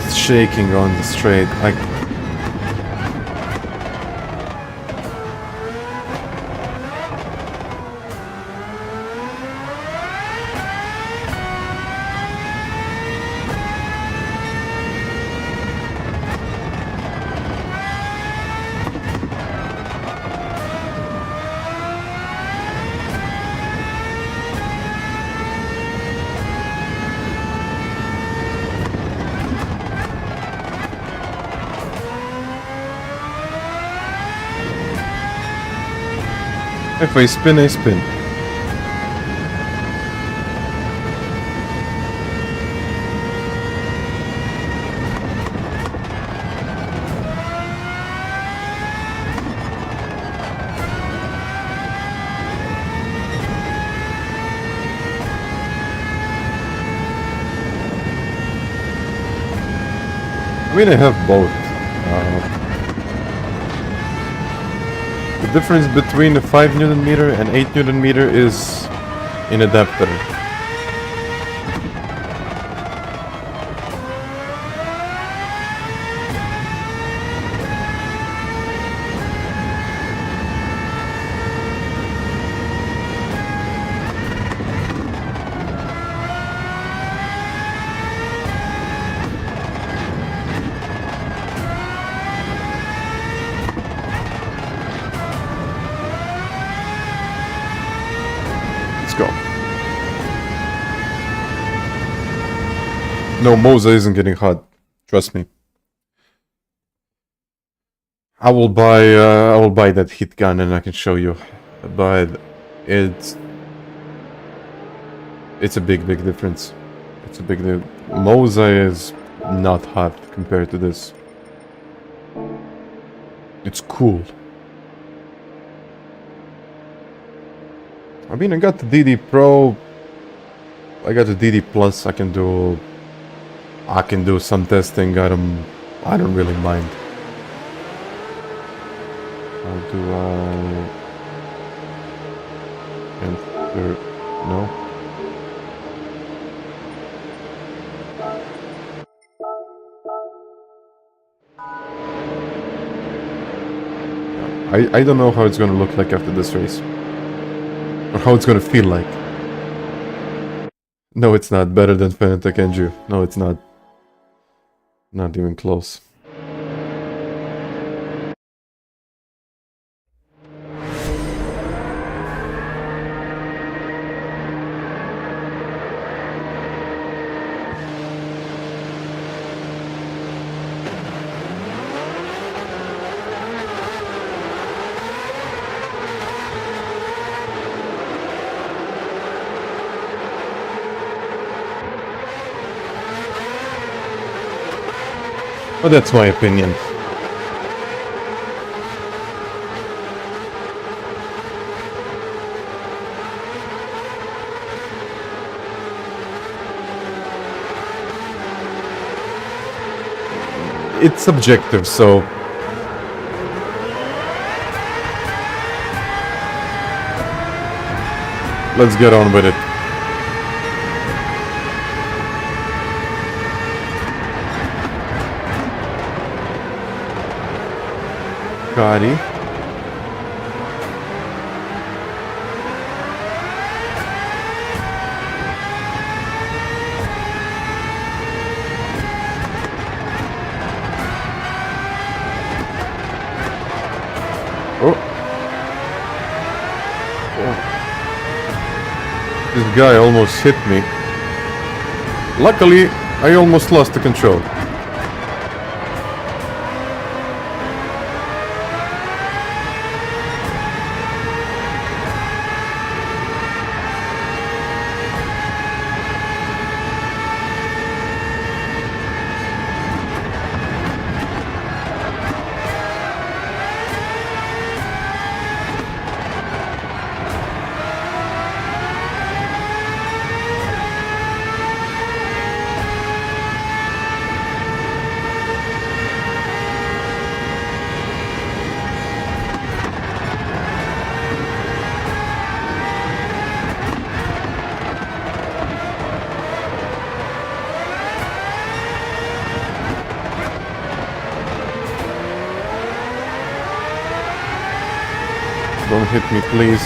It's shaking on the straight. If I spin, I spin. I mean, I have both. The difference between a 5 Newton meter and 8 Newton meter is in adapter. No, Moza isn't getting hot. Trust me. I will buy that heat gun and I can show you. But it's a big difference. It's a big Moza is not hot compared to this. It's cool. I mean, I got the DD Pro. I got the DD Plus. I can do some testing. I don't really mind. How do I enter? No. I don't know how it's gonna look like after this race. Or how it's gonna feel like. No, it's not better than FANATEC NG. No, it's not. Not even close. But that's my opinion. It's subjective, so let's get on with it. Gotti. Oh. This guy almost hit me. Luckily, I almost lost the control. Don't hit me, please.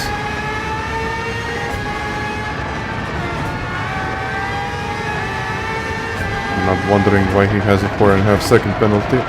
I'm not wondering why he has a 4.5 second penalty.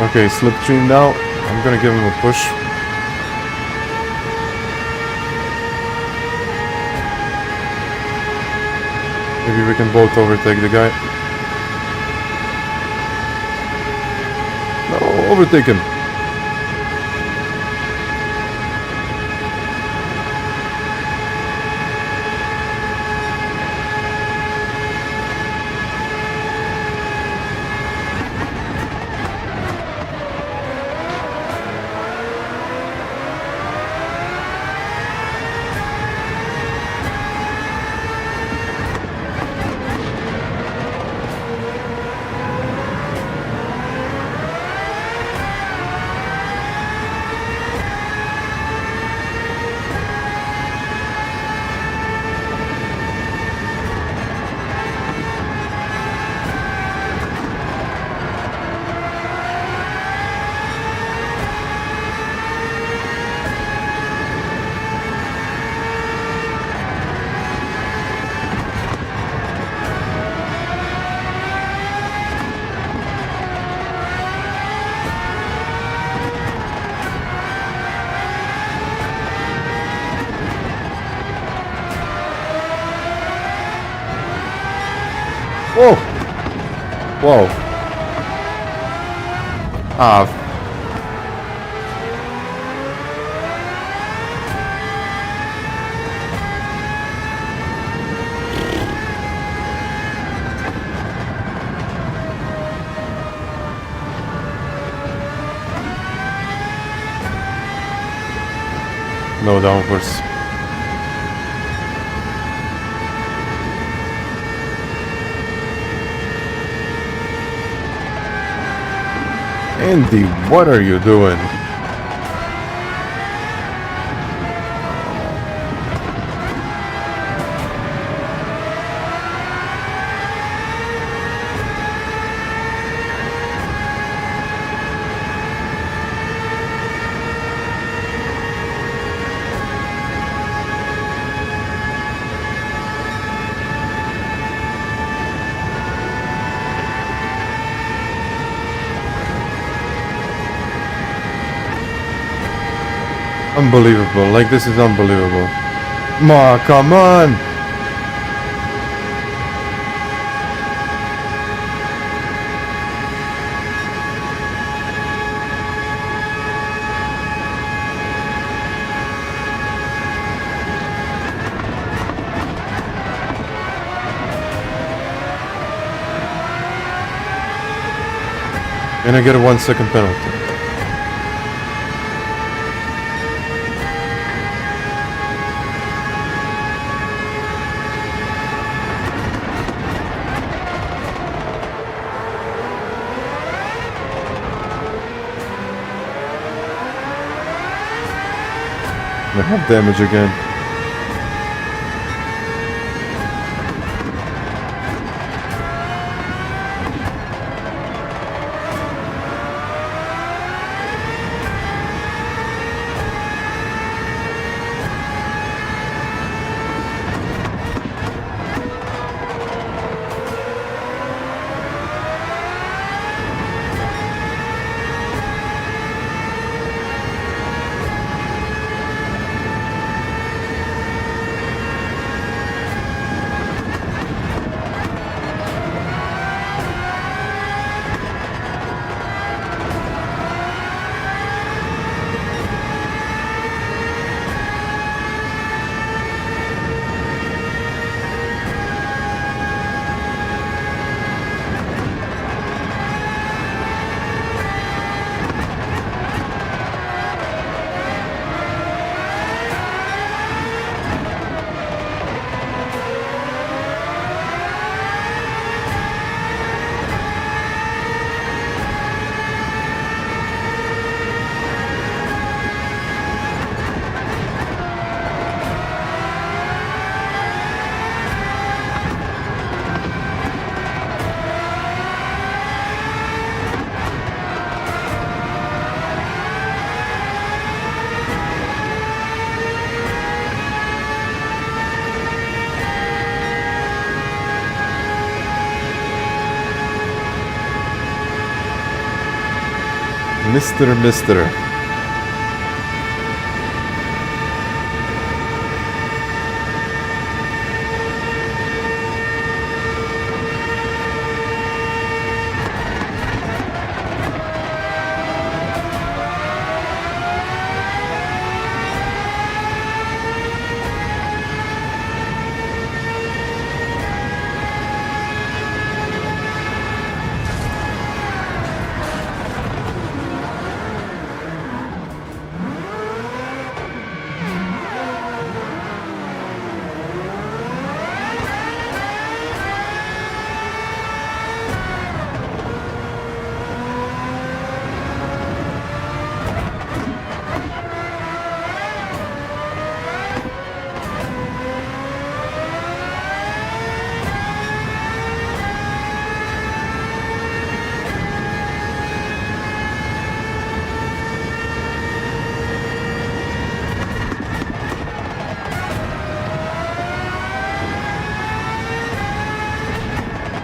Okay, slipstream now. I'm gonna give him a push. Maybe we can both overtake the guy. No, overtake him. Whoa! Whoa! Ah. No downforce. Andy, what are you doing? Unbelievable, like this is unbelievable. Ma, come on! And I get a 1 second penalty. I have damage again. Mister.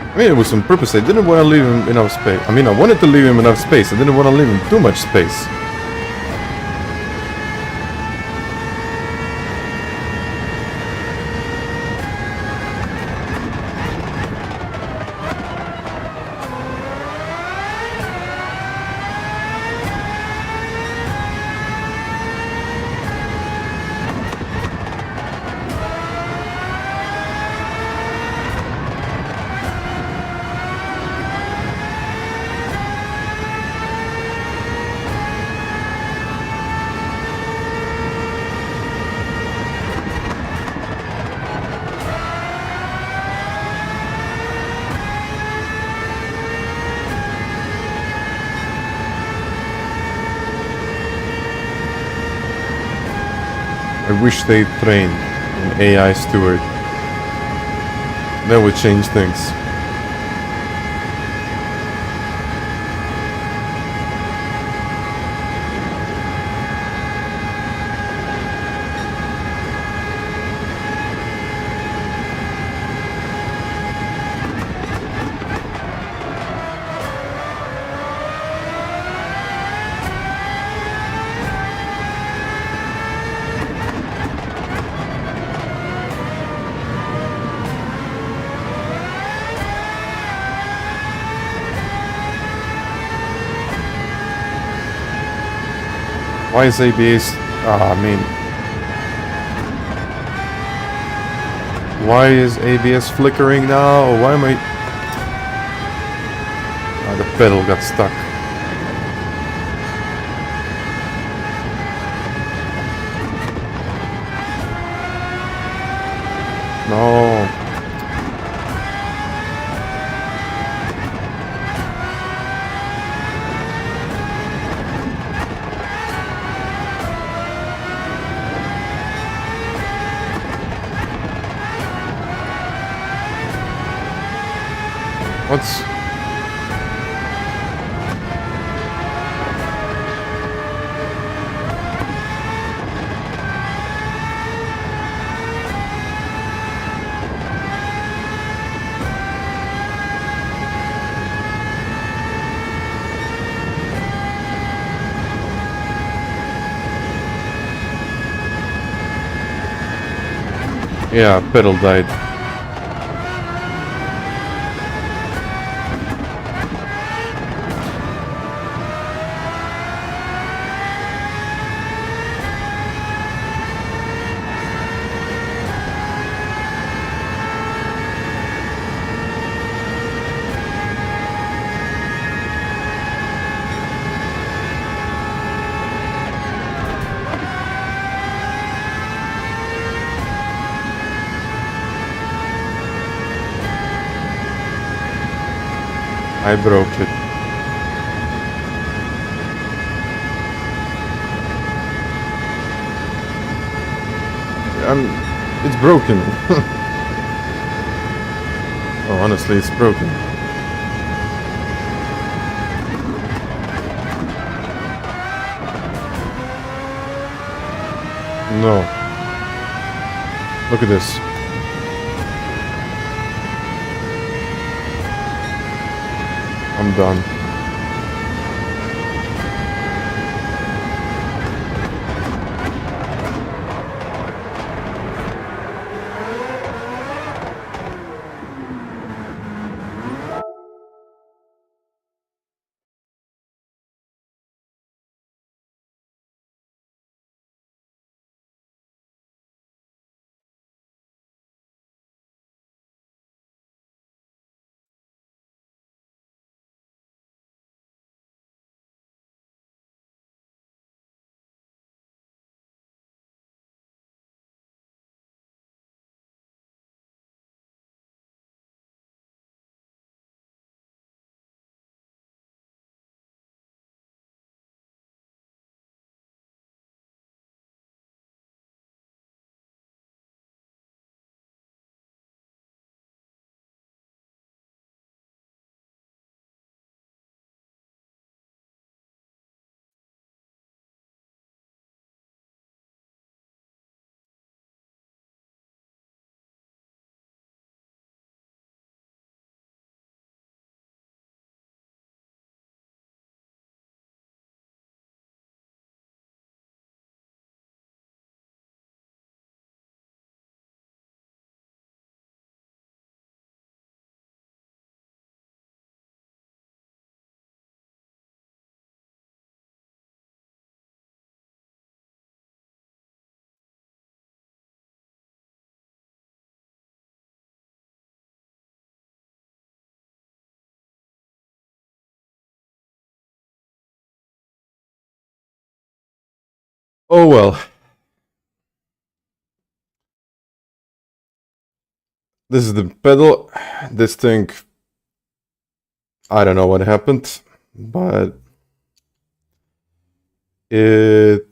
I mean, it was on purpose. I didn't want to leave him enough space. I mean, I wanted to leave him enough space. I didn't want to leave him too much space. I wish they trained an AI steward. That would change things. Why is ABS... why is ABS flickering now? Why am I... the pedal got stuck. No. What's... Yeah, pedal died. I broke it. It's broken. Oh, honestly, it's broken. No. Look at this. I'm done. Oh well. This is the pedal. This thing, I don't know what happened, but it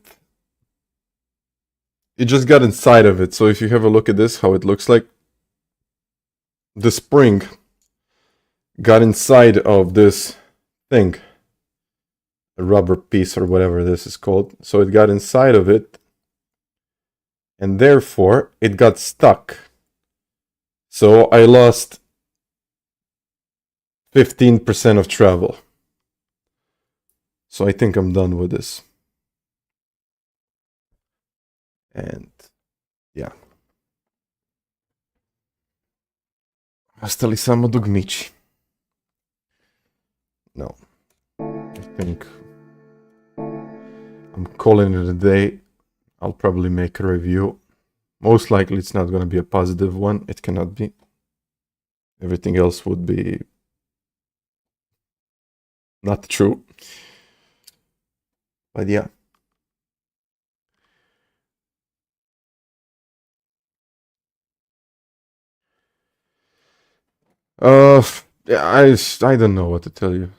just got inside of it. So if you have a look at this, how it looks like, the spring got inside of this thing, a rubber piece or whatever this is called. So it got inside of it, and therefore it got stuck. So I lost 15% of travel. So I think I'm done with this. And yeah. Ostali samo dugmići. No. I think I'm calling it a day. I'll probably make a review. Most likely it's not going to be a positive one. It cannot be. Everything else would be not true. But yeah. Yeah, I don't know what to tell you.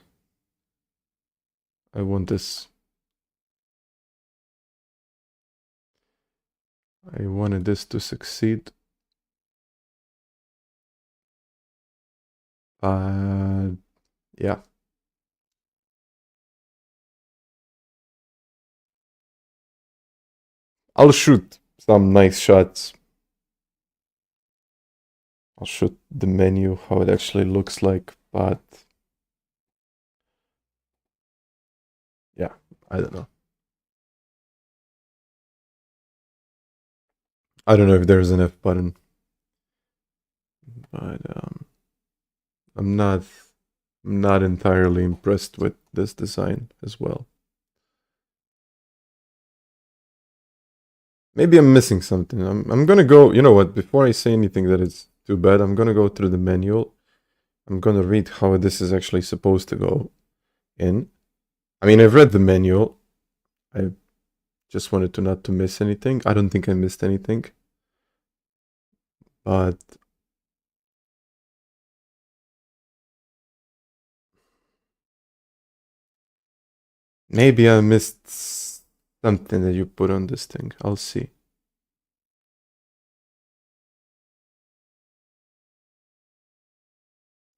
I want this. I wanted this to succeed. Yeah. I'll shoot some nice shots. I'll shoot the menu, how it actually looks like, but yeah, I don't know. I don't know if there's an F button, but I'm not entirely impressed with this design as well. Maybe I'm missing something. I'm gonna go, you know what, before I say anything that is too bad, I'm gonna go through the manual. I'm gonna read how this is actually supposed to go in. I mean, I've read the manual. I just wanted to not to miss anything. I don't think I missed anything. But maybe I missed something that you put on this thing. I'll see.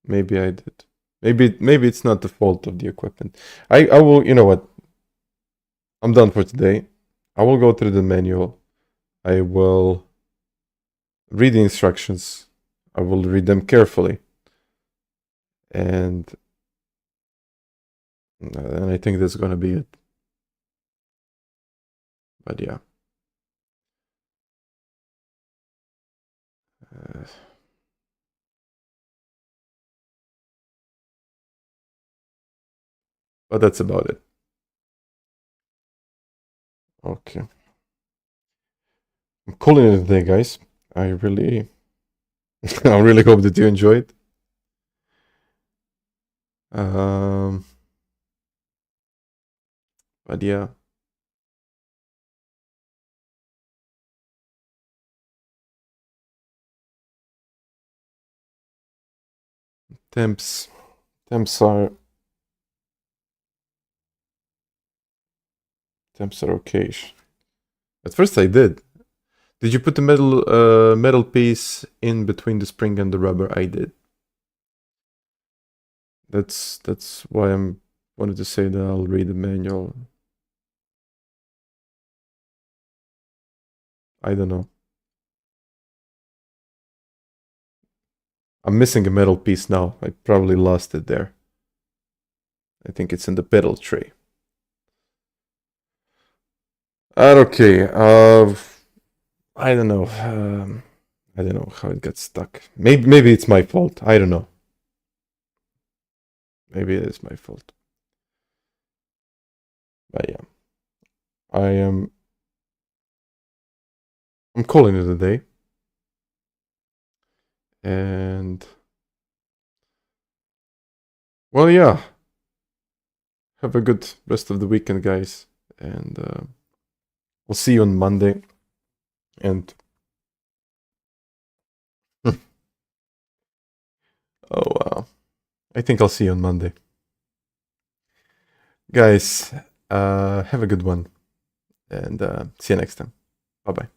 Maybe I did. Maybe it's not the fault of the equipment. I will, you know what? I'm done for today. I will go through the manual. I will read the instructions. I will read them carefully. And I think that's gonna be it. But yeah. But that's about it. Okay. I'm calling it a day, guys. I really I really hope that you enjoyed. But yeah. Temps are okay. At first I did. Did you put the metal piece in between the spring and the rubber? I did. That's why I'm wanted to say that I'll read the manual. I don't know. I'm missing a metal piece now. I probably lost it there. I think it's in the pedal tray. Okay. I don't know. I don't know how it got stuck. Maybe it's my fault. I don't know. Maybe it is my fault. But yeah. I'm calling it a day. And well, yeah. Have a good rest of the weekend, guys. And we'll see you on Monday. And oh wow, I think I'll see you on Monday. Guys, have a good one, and see you next time. Bye bye.